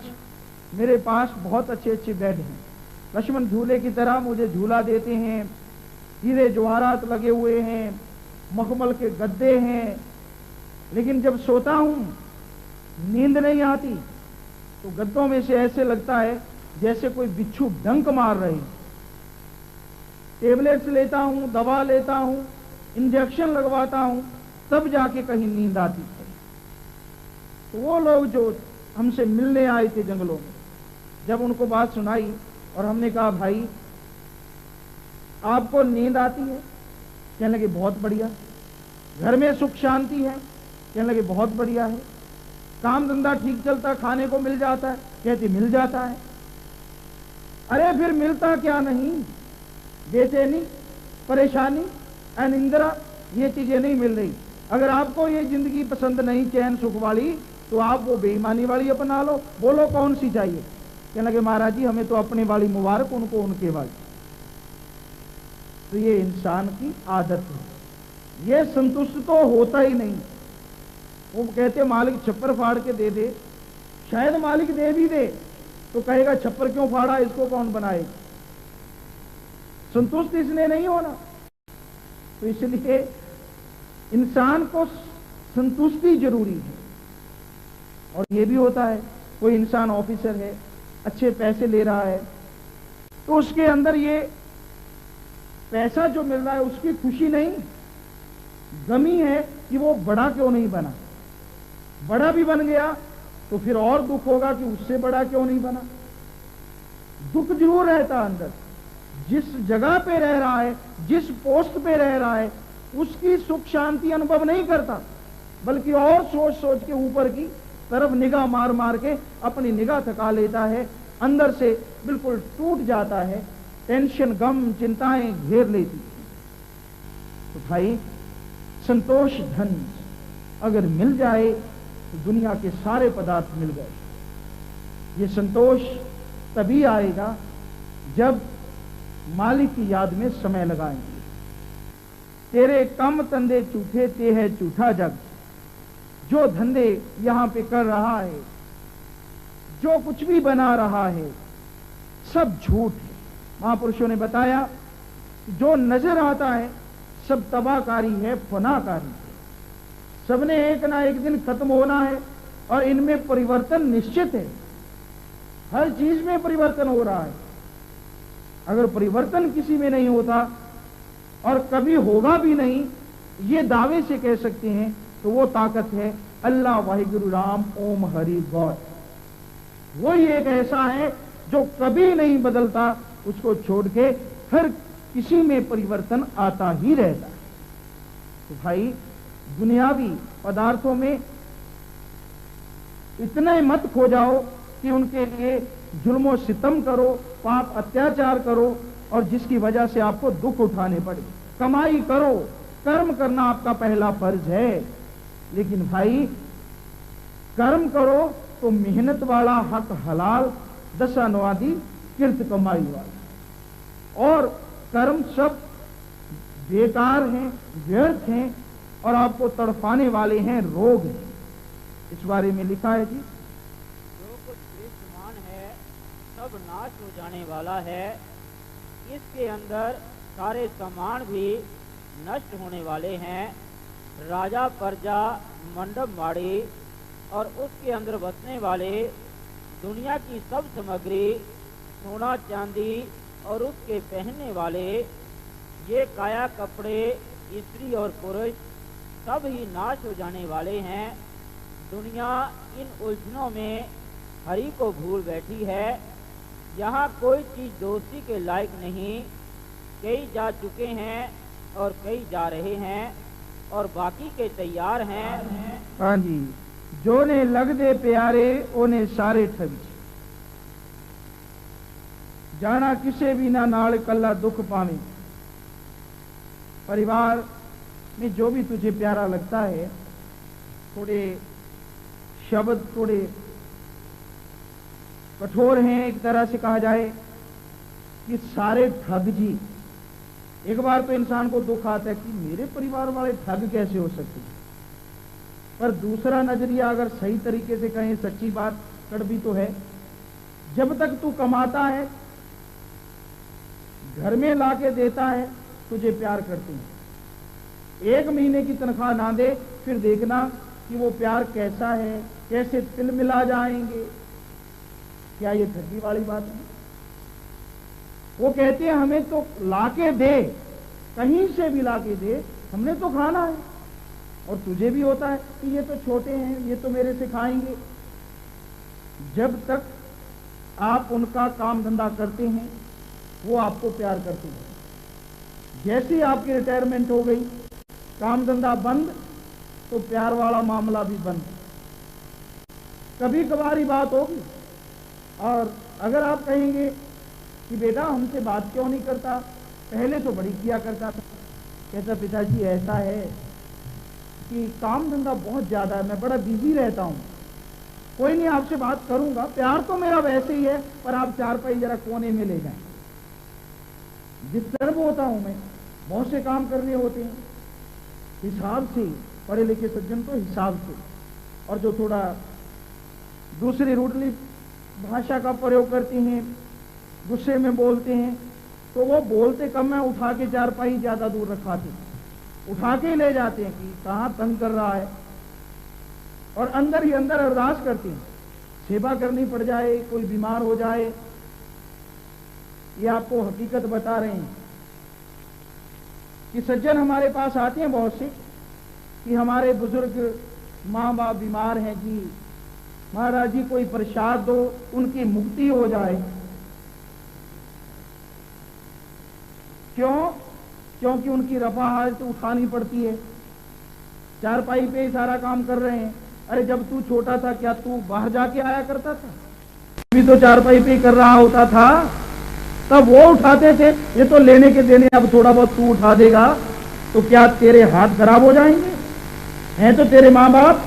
[SPEAKER 2] मेरे पास बहुत अच्छे अच्छे बेड हैं, लक्ष्मण झूले की तरह मुझे झूला देते हैं, हीरे जवाहरात लगे हुए हैं, मखमल के गद्दे हैं, लेकिन जब सोता हूं नींद नहीं आती तो गद्दों में से ऐसे लगता है जैसे कोई बिच्छू डंक मार रही। टेबलेट्स लेता हूं, दवा लेता हूं, इंजेक्शन लगवाता हूं, तब जाके कहीं नींद आती है। तो वो लोग जो हमसे मिलने आए थे जंगलों में, जब उनको बात सुनाई और हमने कहा भाई आपको नींद आती है? कहने लगे बहुत बढ़िया। घर में सुख शांति है? कहने लगे बहुत बढ़िया है। काम धंधा ठीक चलता, खाने को मिल जाता है? कहते मिल जाता है। अरे फिर मिलता क्या नहीं, बेचैनी, परेशानी, अनिंद्रा, ये चीजें नहीं मिल रही। अगर आपको ये जिंदगी पसंद नहीं चैन सुख वाली, तो आप वो बेईमानी वाली अपना लो। बोलो कौन सी चाहिए? कहने लगे महाराज जी हमें तो अपने वाली मुबारक, उनको उनके वाली। तो ये इंसान की आदत है, ये संतुष्ट तो होता ही नहीं। वो कहते मालिक छप्पर फाड़ के दे दे, शायद मालिक दे भी दे तो कहेगा छप्पर क्यों फाड़ा, इसको कौन बनाएगा? संतुष्ट इसने नहीं होना। तो इसलिए इंसान को संतुष्टि जरूरी है। और ये भी होता है कोई इंसान ऑफिसर है, अच्छे पैसे ले रहा है, तो उसके अंदर ये पैसा जो मिल रहा है उसकी खुशी नहीं, गमी है कि वो बड़ा क्यों नहीं बना। बड़ा भी बन गया तो फिर और दुख होगा कि उससे बड़ा क्यों नहीं बना। दुख जरूर रहता अंदर। जिस जगह पे रह रहा है, जिस पोस्ट पे रह रहा है, उसकी सुख शांति अनुभव नहीं करता, बल्कि और सोच सोच के ऊपर की तरफ निगाह मार मार के अपनी निगाह थका लेता है, अंदर से बिल्कुल टूट जाता है, टेंशन गम चिंताएं घेर लेती है। तो भाई संतोष धन अगर मिल जाए तो दुनिया के सारे पदार्थ मिल गए। ये संतोष तभी आएगा जब मालिक की याद में समय लगाएंगे। तेरे कम तंदे झूठे ते है झूठा जग। जो धंधे यहां पे कर रहा है, जो कुछ भी बना रहा है, सब झूठ है। महापुरुषों ने बताया जो नजर आता है सब तबाहकारी है, फनाकारी है। सबने एक ना एक दिन खत्म होना है और इनमें परिवर्तन निश्चित है। हर चीज में परिवर्तन हो रहा है। अगर परिवर्तन किसी में नहीं होता और कभी होगा भी नहीं, ये दावे से कह सकते हैं, तो वो ताकत है अल्लाह वाहिगुरु राम ओम हरि गौर। वो ही एक ऐसा है जो कभी नहीं बदलता, उसको छोड़ के हर किसी में परिवर्तन आता ही रहता है। तो भाई दुनियावी पदार्थों में इतने मत खो जाओ कि उनके लिए जुल्मो सितम करो, पाप अत्याचार करो और जिसकी वजह से आपको दुख उठाने पड़े। कमाई करो, कर्म करना आपका पहला फर्ज है, लेकिन भाई कर्म करो तो मेहनत वाला, हक हलाल, दशा नवादी, किर्त कमाई वाला। और कर्म सब बेकार हैं, व्यर्थ हैं और आपको तड़पाने वाले हैं, रोग हैं। इस बारे में लिखा है जी,
[SPEAKER 3] जो कुछ दृश्यमान है सब नाश हो जाने वाला है। इसके अंदर सारे सामान भी नष्ट होने वाले हैं। राजा, प्रजा, मंडप माड़ी और उसके अंदर बसने वाले, दुनिया की सब सामग्री, सोना चांदी और उसके पहनने वाले, ये काया कपड़े, स्त्री और पुरुष सब ही नाश हो जाने वाले हैं। दुनिया इन उलझनों में हरि को भूल बैठी है। यहाँ कोई चीज दोस्ती के लायक नहीं। कई जा चुके हैं और कई जा रहे हैं और बाकी के तैयार हैं।
[SPEAKER 2] हाँ जी, जो ने लग दे प्यारे ओने सारे ठगी। जाना किसे भी ना नाल कल्ला दुख पावे। परिवार में जो भी तुझे प्यारा लगता है, थोड़े शब्द थोड़े कठोर हैं, एक तरह से कहा जाए कि सारे ठग जी। एक बार तो इंसान को दुख आता है कि मेरे परिवार वाले ठग कैसे हो सकते हैं, पर दूसरा नजरिया अगर सही तरीके से कहें, सच्ची बात कड़वी तो है, जब तक तू कमाता है, घर में लाके देता है, तुझे प्यार करते हैं। एक महीने की तनख्वाह ना दे, फिर देखना कि वो प्यार कैसा है, कैसे तिल मिला जाएंगे। क्या ये ठगी वाली बात है? वो कहते हैं हमें तो लाके दे, कहीं से भी लाके दे, हमने तो खाना है। और तुझे भी होता है कि ये तो छोटे हैं, ये तो मेरे से खाएंगे। जब तक आप उनका काम धंधा करते हैं, वो आपको प्यार करते हैं। जैसे ही आपकी रिटायरमेंट हो गई, काम धंधा बंद, तो प्यार वाला मामला भी बंद। कभी कभारी बात होगी, और अगर आप कहेंगे कि बेटा हमसे बात क्यों नहीं करता, पहले तो बड़ी किया करता था, कहता पिताजी ऐसा है कि काम धंधा बहुत ज्यादा है, मैं बड़ा बिजी रहता हूं, कोई नहीं आपसे बात करूंगा। प्यार तो मेरा वैसे ही है, पर आप चारपाई जरा कोने में ले जाएं। डिस्टर्ब होता हूं मैं, बहुत से काम करने होते हैं, हिसाब से। पढ़े लिखे सज्जन तो हिसाब से, और जो थोड़ा दूसरी रूडली भाषा का प्रयोग करते हैं, गुस्से में बोलते हैं, तो वो बोलते कम है, उठा के चारपाई ज्यादा दूर रखाते, उठा के ले जाते हैं कि कहाँ तंग कर रहा है, और अंदर ही अंदर अरदास करते हैं सेवा करनी पड़ जाए, कोई बीमार हो जाए। ये आपको हकीकत बता रहे हैं कि सज्जन हमारे पास आते हैं बहुत से कि हमारे बुजुर्ग माँ बाप बीमार हैं जी, महाराज जी कोई प्रसाद दो, उनकी मुक्ति हो जाए। क्यों? क्योंकि उनकी रफाहट तो उठानी पड़ती है, चारपाई पे ही सारा काम कर रहे हैं। अरे जब तू छोटा था क्या तू बाहर जाके आया करता था? भी तो चारपाई पे ही कर रहा होता था, तब वो उठाते थे। ये तो लेने के देने, अब थोड़ा बहुत तू उठा देगा तो क्या तेरे हाथ खराब हो जाएंगे? हैं तो तेरे माँ बाप,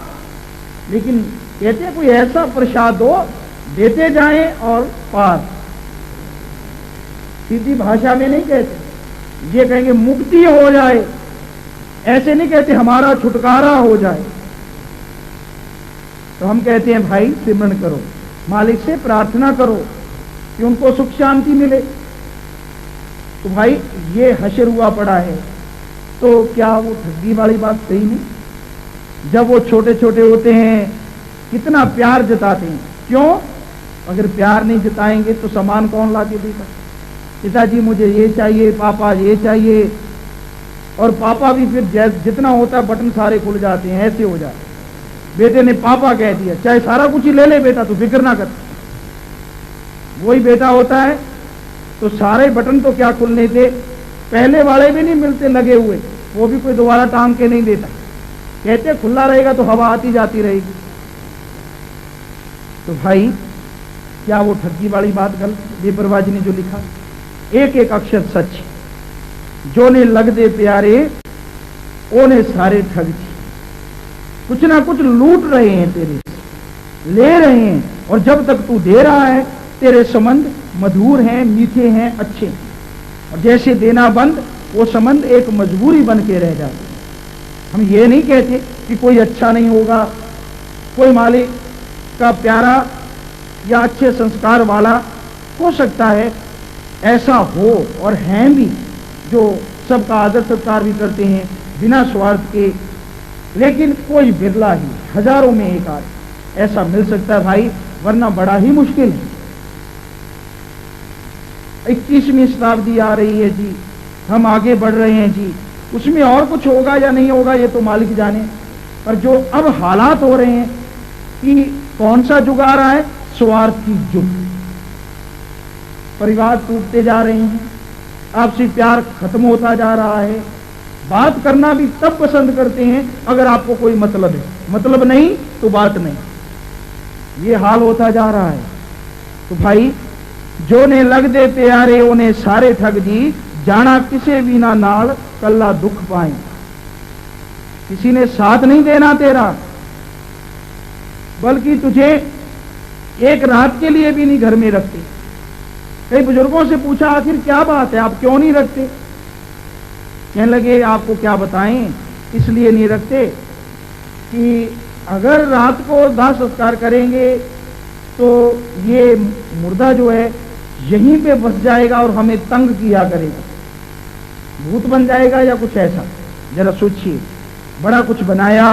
[SPEAKER 2] लेकिन कहते हैं कोई ऐसा प्रसाद दो, देते जाएं और पार। सीधी भाषा में नहीं कहते, ये कहेंगे मुक्ति हो जाए, ऐसे नहीं कहते हमारा छुटकारा हो जाए। तो हम कहते हैं भाई सिमरन करो, मालिक से प्रार्थना करो कि उनको सुख शांति मिले। तो भाई ये हशर हुआ पड़ा है, तो क्या वो ठगी वाली बात सही नहीं? जब वो छोटे छोटे होते हैं कितना प्यार जताते हैं, क्यों? अगर प्यार नहीं जताएंगे तो सामान कौन ला के देगा? पिताजी मुझे ये चाहिए, पापा ये चाहिए, और पापा भी फिर जितना होता है बटन सारे खुल जाते हैं, ऐसे हो जाते। बेटे ने पापा कह दिया, चाहे सारा कुछ ही ले ले बेटा, तू फिक्र ना कर। वही बेटा होता है तो सारे बटन तो क्या खुलने थे, पहले वाले भी नहीं मिलते लगे हुए, वो भी कोई दोबारा टांग के नहीं देता। कहते खुला रहेगा तो हवा आती जाती रहेगी। तो भाई क्या वो ठगी वाली बात गलत? बेपरवाह जी ने जो लिखा, एक एक अक्षर सच। जो ने लग दे प्यारे ओने सारे ठग जी। कुछ ना कुछ लूट रहे हैं तेरे से, ले रहे हैं, और जब तक तू दे रहा है तेरे संबंध मधुर हैं, मीठे हैं, अच्छे हैं। और जैसे देना बंद, वो संबंध एक मजबूरी बन के रह जाते हैं। हम ये नहीं कहते कि कोई अच्छा नहीं होगा, कोई मालिक का प्यारा या अच्छे संस्कार वाला हो सकता है, ऐसा हो, और हैं भी जो सबका आदर सत्कार भी करते हैं बिना स्वार्थ के, लेकिन कोई बिरला ही, हजारों में एक आध ऐसा मिल सकता है भाई, वरना बड़ा ही मुश्किल है। 21वीं शताब्दी आ रही है जी, हम आगे बढ़ रहे हैं जी, उसमें और कुछ होगा या नहीं होगा ये तो मालिक जाने, पर जो अब हालात हो रहे हैं कि कौन सा जुग आ रहा है? स्वार्थ की जुग। परिवार टूटते जा रहे हैं, आपसी प्यार खत्म होता जा रहा है, बात करना भी तब पसंद करते हैं अगर आपको कोई मतलब है, मतलब नहीं तो बात नहीं। ये हाल होता जा रहा है। तो भाई जो ने लग दे प्यारे उन्हें सारे ठग जी, जाना किसे भी ना नाल कल्ला दुख पाए। किसी ने साथ नहीं देना तेरा, बल्कि तुझे एक रात के लिए भी नहीं घर में रखते। कई बुजुर्गों से पूछा आखिर क्या बात है, आप क्यों नहीं रखते? कहने लगे आपको क्या बताएं, इसलिए नहीं रखते कि अगर रात को दाह संस्कार करेंगे तो ये मुर्दा जो है यहीं पे बस जाएगा और हमें तंग किया करेगा, भूत बन जाएगा या कुछ ऐसा। जरा सोचिए, बड़ा कुछ बनाया,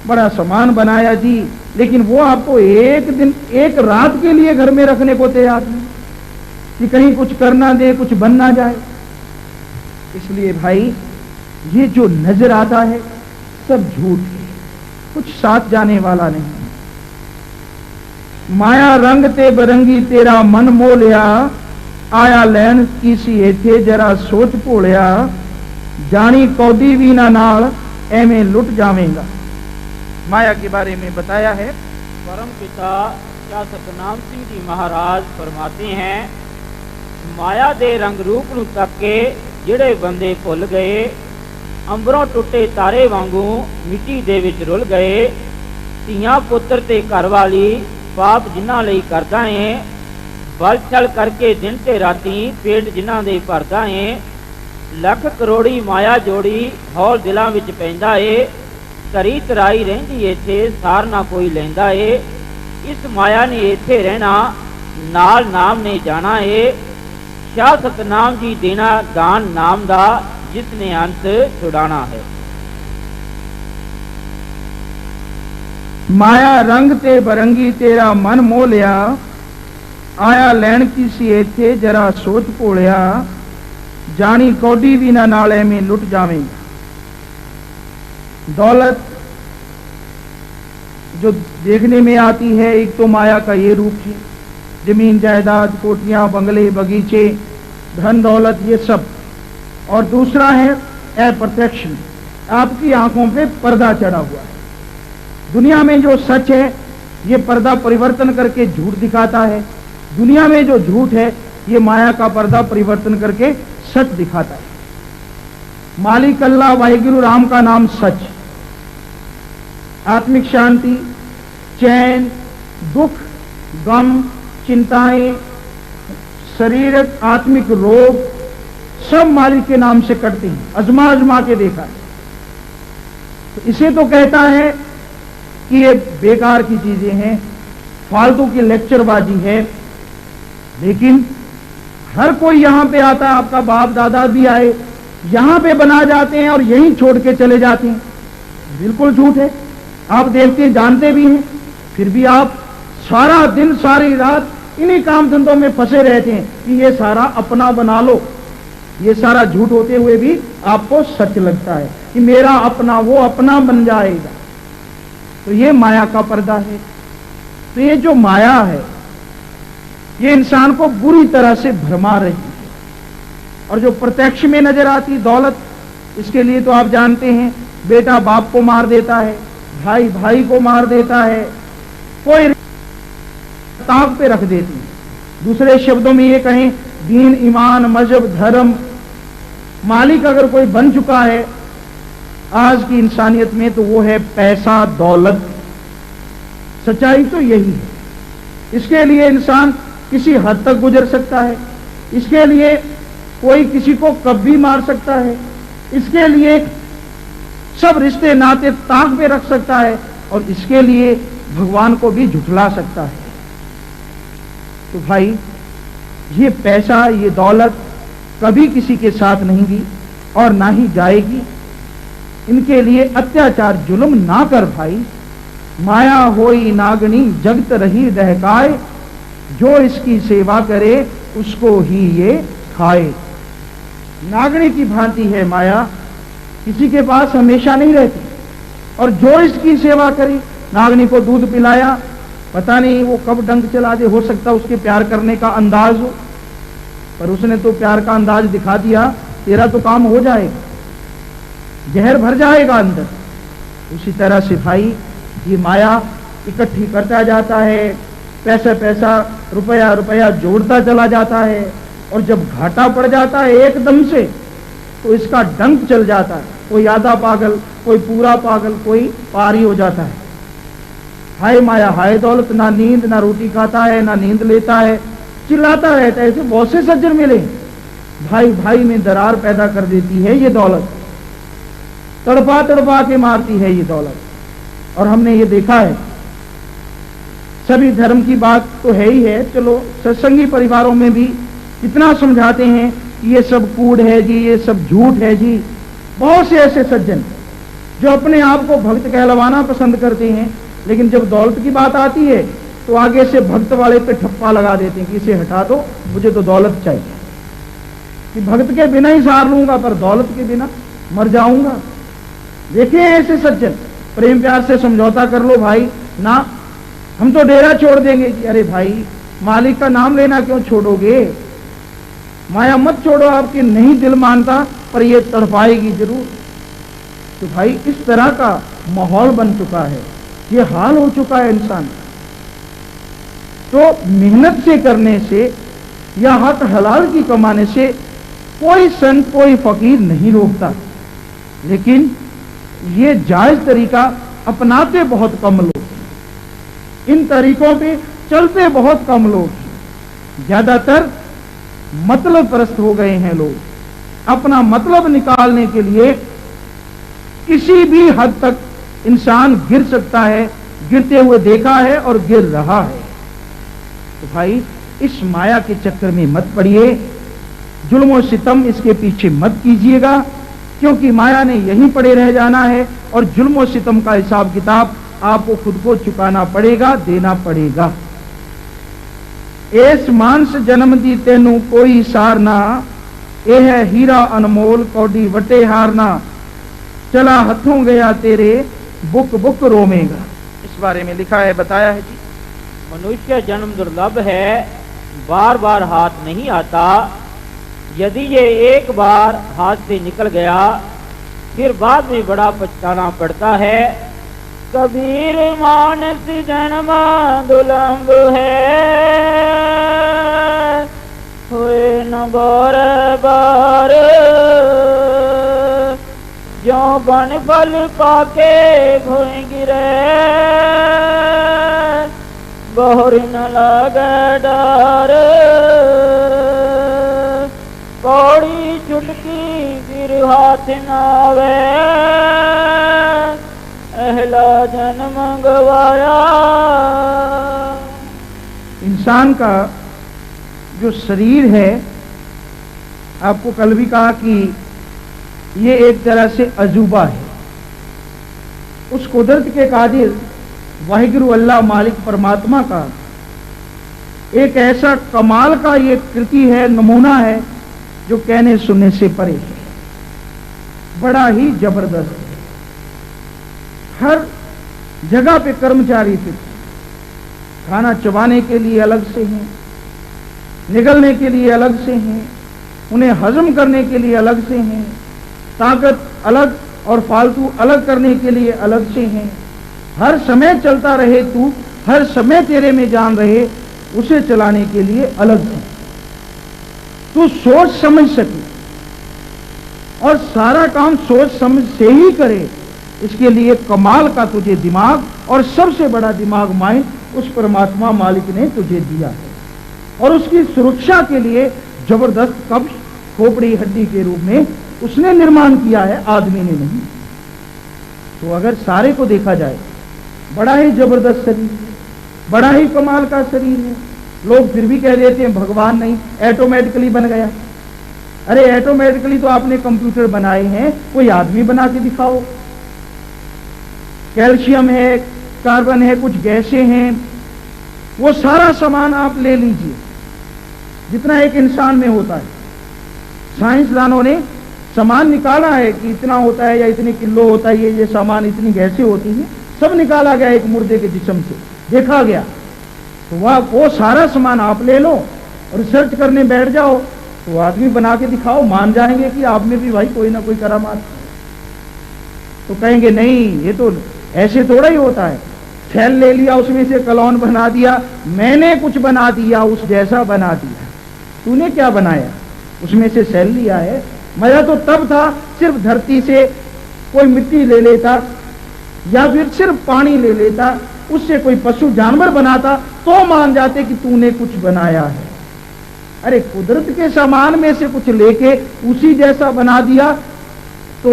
[SPEAKER 2] बड़ा सामान बनाया जी, लेकिन वो आपको एक दिन एक रात के लिए घर में रखने को तैयार नहीं कि कहीं कुछ करना दे, कुछ बन ना जाए। इसलिए भाई ये जो नजर आता है सब झूठ है, कुछ साथ जाने वाला नहीं। माया रंग ते बरंगी तेरा मन मोलिया, आया लैन किसी एथे जरा सोच भोलिया, जानी कौदी भी ना नाल एवें लुट जावेगा। माया के बारे में बताया है।
[SPEAKER 3] परम पिता क्या सतनाम सिंह जी महाराज फरमाते हैं, माया दे रंग रूप ਨੂੰ ਤੱਕ ਕੇ ਜਿਹੜੇ ਬੰਦੇ ਭੁੱਲ ਗਏ, ਅੰਬਰੋਂ ਟੁੱਟੇ ਤਾਰੇ ਵਾਂਗੂ ਮਿੱਟੀ ਦੇ ਵਿੱਚ ਰੁਲ ਗਏ। ਧੀਆਂ ਪੁੱਤਰ ਤੇ ਘਰ ਵਾਲੀ ਪਾਪ ਜਿਨ੍ਹਾਂ ਲਈ ਕਰਦਾ ਏ, ਬਲ ਛਲ ਕਰਕੇ ਦਿਨ ਤੇ ਰਾਤੀ ਪੇਟ ਜਿਨ੍ਹਾਂ ਦੇ ਭਰਦਾ ਏ। ਲੱਖ ਕਰੋੜੀ ਮਾਇਆ ਜੋੜੀ ਹੌਲ ਦਿਲਾਂ ਵਿੱਚ ਪੈਂਦਾ ਏ, ਧਰੀ ਤਰਾਈ ਰਹਿੰਦੀ ਇੱਥੇ ਸਾਰ ਨਾ ਕੋਈ ਲੈਂਦਾ ਏ। ਇਸ ਮਾਇਆ ਨੇ ਇੱਥੇ ਰਹਿਣਾ, ਨਾਲ ਨਾਮ ਨੇ ਜਾਣਾ ਏ। शाह सतनाम जी देना दान नाम दा, जिसने अंत छुड़ाना है।
[SPEAKER 2] माया रंग ते बरंगी तेरा मन मोलिया, आया लैन किसी एथे जरा सोच भोलिया, जानी कौडी भी ना नाले में लुट जावेगा। दौलत जो देखने में आती है, एक तो माया का ये रूप है, जमीन जायदाद, कोठियां, बंगले, बगीचे, धन दौलत, ये सब और दूसरा है अप्रत्यक्ष, आपकी आंखों पे पर्दा चढ़ा हुआ है। दुनिया में जो सच है ये पर्दा परिवर्तन करके झूठ दिखाता है, दुनिया में जो झूठ है ये माया का पर्दा परिवर्तन करके सच दिखाता है। मालिक अल्लाह वाहिगुरु राम का नाम सच, आत्मिक शांति, चैन, दुख, गम, चिंताएं, शारीरिक आत्मिक रोग सब मालिक के नाम से कटते हैं। अजमा अजमा के देखा है। तो इसे तो कहता है कि ये बेकार की चीजें हैं, फालतू की लेक्चरबाजी है। लेकिन हर कोई यहां पे आता है, आपका बाप दादा भी आए, यहां पे बना जाते हैं और यहीं छोड़ के चले जाते हैं। बिल्कुल झूठ है। आप देखते जानते भी हैं, फिर भी आप सारा दिन सारी रात इन्हीं काम धंधों में फंसे रहते हैं कि ये सारा अपना बना लो। ये सारा झूठ होते हुए भी आपको सच लगता है कि मेरा अपना वो अपना बन जाएगा। तो ये माया का पर्दा है। तो ये जो माया है ये इंसान को बुरी तरह से भरमा रही है। और जो प्रत्यक्ष में नजर आती दौलत, इसके लिए तो आप जानते हैं, बेटा बाप को मार देता है, भाई भाई को मार देता है, कोई ताक पे रख देती है। दूसरे शब्दों में ये कहें, दीन, ईमान, मजहब, धर्म, मालिक अगर कोई बन चुका है आज की इंसानियत में तो वो है पैसा, दौलत। सच्चाई तो यही है। इसके लिए इंसान किसी हद तक गुजर सकता है, इसके लिए कोई किसी को कब भी मार सकता है, इसके लिए सब रिश्ते नाते ताक पे रख सकता है और इसके लिए भगवान को भी झुठला सकता है। तो भाई ये पैसा, ये दौलत कभी किसी के साथ नहीं गई और ना ही जाएगी। इनके लिए अत्याचार जुल्म ना कर भाई। माया होई नागनी जगत रही दहकाए, जो इसकी सेवा करे उसको ही ये खाए। नागनी की भांति है माया, किसी के पास हमेशा नहीं रहती। और जो इसकी सेवा करे, नागनी को दूध पिलाया, पता नहीं वो कब डंक चला दे, हो सकता उसके प्यार करने का अंदाज हो, पर उसने तो प्यार का अंदाज दिखा दिया, तेरा तो काम हो जाएगा, जहर भर जाएगा अंदर। उसी तरह से भाई ये माया इकट्ठी करता जाता है, पैसा पैसा, रुपया रुपया जोड़ता चला जाता है और जब घाटा पड़ जाता है एकदम से तो इसका डंक चल जाता है। कोई आधा पागल, कोई पूरा पागल, कोई पारी हो जाता है। हाय माया, हाय दौलत, ना नींद, ना रोटी खाता है, ना नींद लेता है, चिल्लाता रहता है। ऐसे बहुत से सज्जन मिले, भाई भाई में दरार पैदा कर देती है ये दौलत, तड़पा तड़पा के मारती है ये दौलत। और हमने ये देखा है, सभी धर्म की बात तो है ही है, चलो सत्संगी परिवारों में भी इतना समझाते हैं कि ये सब कूड़ है जी, ये सब झूठ है जी। बहुत से ऐसे सज्जन जो अपने आप को भक्त कहलवाना पसंद करते हैं, लेकिन जब दौलत की बात आती है तो आगे से भक्त वाले पे ठप्पा लगा देते हैं कि इसे हटा दो, मुझे तो दौलत चाहिए, कि भक्त के बिना ही सार लूंगा पर दौलत के बिना मर जाऊंगा। देखे ऐसे सज्जन, प्रेम प्यार से समझौता कर लो भाई, ना हम तो डेरा छोड़ देंगे। कि अरे भाई, मालिक का नाम लेना क्यों छोड़ोगे, माया मत छोड़ो, आपकी नहीं दिल मानता पर ये तड़पाएगी जरूर। तो भाई इस तरह का माहौल बन चुका है, ये हाल हो चुका है इंसान का। तो मेहनत से करने से या हक हलाल की कमाने से कोई संत, कोई फकीर नहीं रोकता, लेकिन ये जायज तरीका अपनाते बहुत कम लोग, इन तरीकों पे चलते बहुत कम लोग। ज्यादातर मतलब परस्त हो गए हैं लोग। अपना मतलब निकालने के लिए किसी भी हद तक इंसान गिर सकता है, गिरते हुए देखा है और गिर रहा है। तो भाई इस माया के चक्कर में मत पड़िए, जुल्म सितम इसके पीछे मत कीजिएगा, क्योंकि माया ने यहीं पड़े रह जाना है और जुल्म सितम का हिसाब किताब आपको खुद को चुकाना पड़ेगा, देना पड़ेगा। एस मानस जन्म दी तेनू कोई सारना, ए है हीरा अनमोल कौडी वटे हारना, चला हथों गया तेरे बुक बुक रोमेगा। इस बारे में लिखा है, बताया है जी।
[SPEAKER 3] मनुष्य जन्म दुर्लभ है, बार बार हाथ नहीं आता, यदि ये एक बार हाथ से निकल गया फिर बाद में बड़ा पछताना पड़ता है। कबीर मानस जन्म दुलंब है, हुए न बार बार, जो बन फल पाके भोए गिरे, बहुर न लगे डर, कौड़ी चुटकी फिर हाथ न आवे, अहला जन्म गवाया।
[SPEAKER 2] इंसान का जो शरीर है, आपको कल भी कहा कि ये एक तरह से अजूबा है। उस कुदरत के कादिर वाहिगुरु अल्लाह मालिक परमात्मा का एक ऐसा कमाल का ये कृति है, नमूना है, जो कहने सुनने से परे है, बड़ा ही जबरदस्त है। हर जगह पे कर्मचारी थे, खाना चबाने के लिए अलग से हैं, निगलने के लिए अलग से हैं, उन्हें हजम करने के लिए अलग से हैं, ताकत अलग और फालतू अलग करने के लिए अलग से हैं। हर समय चलता रहे तू, हर समय तेरे में जान रहे, उसे चलाने के लिए अलग से तू सोच समझ सके और सारा काम सोच समझ से ही करे। इसके लिए कमाल का तुझे दिमाग और सबसे बड़ा दिमाग माइंड उस परमात्मा मालिक ने तुझे दिया है, और उसकी सुरक्षा के लिए जबरदस्त कब्ज खोपड़ी हड्डी के रूप में उसने निर्माण किया है, आदमी ने नहीं। तो अगर सारे को देखा जाए, बड़ा ही जबरदस्त शरीर, बड़ा ही कमाल का शरीर है। लोग फिर भी कह देते हैं भगवान नहीं, ऑटोमेटिकली बन गया। अरे ऑटोमेटिकली तो आपने कंप्यूटर बनाए हैं, कोई आदमी बना के दिखाओ। कैल्शियम है, कार्बन है, कुछ गैसें हैं, वो सारा सामान आप ले लीजिए जितना एक इंसान में होता है। साइंसदानों ने सामान निकाला है कि इतना होता है या इतने किलो होता है, ये सामान, इतनी गैसें होती हैं, सब निकाला गया एक मुर्दे के जिस्म से, देखा गया। तो वह वो सारा सामान आप ले लो और रिसर्च करने बैठ जाओ, तो आदमी बना के दिखाओ, मान जाएंगे कि आप में भी भाई कोई ना कोई करामात। तो कहेंगे नहीं, ये तो ऐसे थोड़ा ही होता है, सेल ले लिया, उसमें से कलौन बना दिया, मैंने कुछ बना दिया, उस जैसा बना दिया। तूने क्या बनाया? उसमें से सेल लिया है। मजा तो तब था सिर्फ धरती से कोई मिट्टी ले लेता या फिर सिर्फ पानी ले लेता, उससे कोई पशु जानवर बनाता तो मान जाते कि तूने कुछ बनाया है। अरे कुदरत के सामान में से कुछ लेके उसी जैसा बना दिया, तो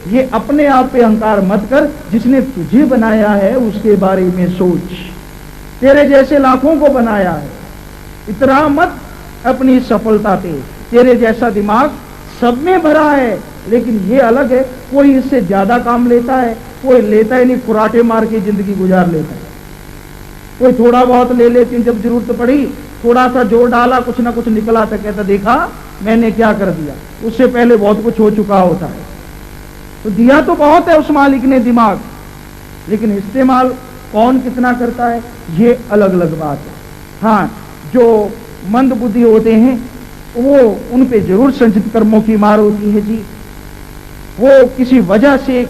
[SPEAKER 2] ये अपने आप पे अहंकार मत कर, जिसने तुझे बनाया है उसके बारे में सोच। तेरे जैसे लाखों को बनाया है, इतना मत अपनी सफलता पे। तेरे जैसा दिमाग सब में भरा है, लेकिन ये अलग है, कोई इससे ज्यादा काम लेता है, कोई लेता ही नहीं, कुराटे मार के जिंदगी गुजार लेता है। कोई थोड़ा बहुत ले लेकिन जब जरूरत पड़ी थोड़ा सा जोर डाला, कुछ ना कुछ निकला तो कहता देखा मैंने क्या कर दिया, उससे पहले बहुत कुछ हो चुका होता है। तो दिया तो बहुत है उस मालिक ने दिमाग, लेकिन इस्तेमाल कौन कितना करता है ये अलग अलग बात है। हाँ, जो मंद बुद्धि होते हैं वो उन पे जरूर संचित कर्मों की मार होती है जी। वो किसी वजह से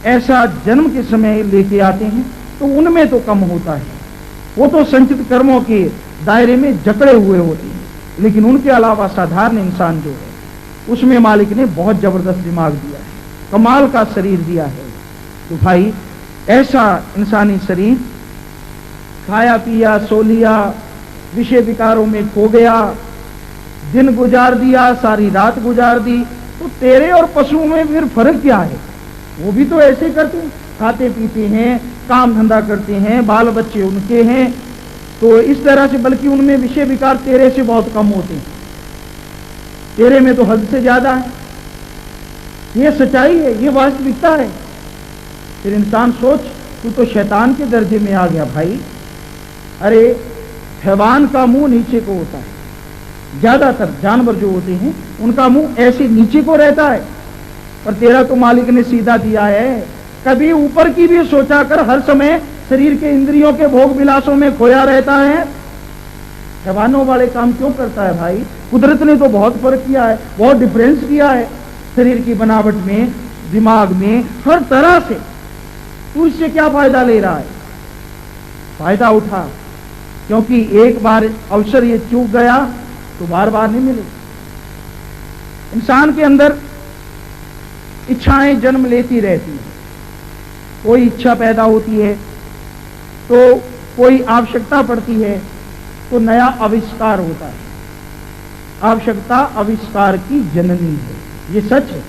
[SPEAKER 2] ऐसा जन्म के समय लेके आते हैं तो उनमें तो कम होता है, वो तो संचित कर्मों के दायरे में जकड़े हुए होते हैं। लेकिन उनके अलावा साधारण इंसान जो है उसमें मालिक ने बहुत जबरदस्त दिमाग दिया है, कमाल का शरीर दिया है। तो भाई ऐसा इंसानी शरीर खाया पिया सो लिया, विषय विकारों में खो गया, दिन गुजार दिया, सारी रात गुजार दी, तो तेरे और पशुओं में फिर फर्क क्या है? वो भी तो ऐसे करते हैं, खाते पीते हैं, काम धंधा करते हैं, बाल बच्चे उनके हैं। तो इस तरह से बल्कि उनमें विषय विकार तेरे से बहुत कम होते हैं, तेरे में तो हद से ज्यादा है। ये सच्चाई है, ये वास्तविकता है। फिर इंसान सोच, तू तो शैतान के दर्जे में आ गया भाई। अरे हैवान का मुंह नीचे को होता है, ज्यादातर जानवर जो होते हैं उनका मुंह ऐसे नीचे को रहता है, पर तेरा तो मालिक ने सीधा दिया है। कभी ऊपर की भी सोचा कर, हर समय शरीर के इंद्रियों के भोग विलासों में खोया रहता है। हैवानों वाले काम क्यों करता है भाई? कुदरत ने तो बहुत फर्क किया है, बहुत डिफरेंस किया है शरीर की बनावट में, दिमाग में, हर तरह से। तू इससे क्या फायदा ले रहा है? फायदा उठा, क्योंकि एक बार अवसर ये चूक गया तो बार बार नहीं मिले। इंसान के अंदर इच्छाएं जन्म लेती रहती हैं। कोई इच्छा पैदा होती है तो कोई आवश्यकता पड़ती है तो नया आविष्कार होता है। आवश्यकता आविष्कार की जननी है, ये सच है।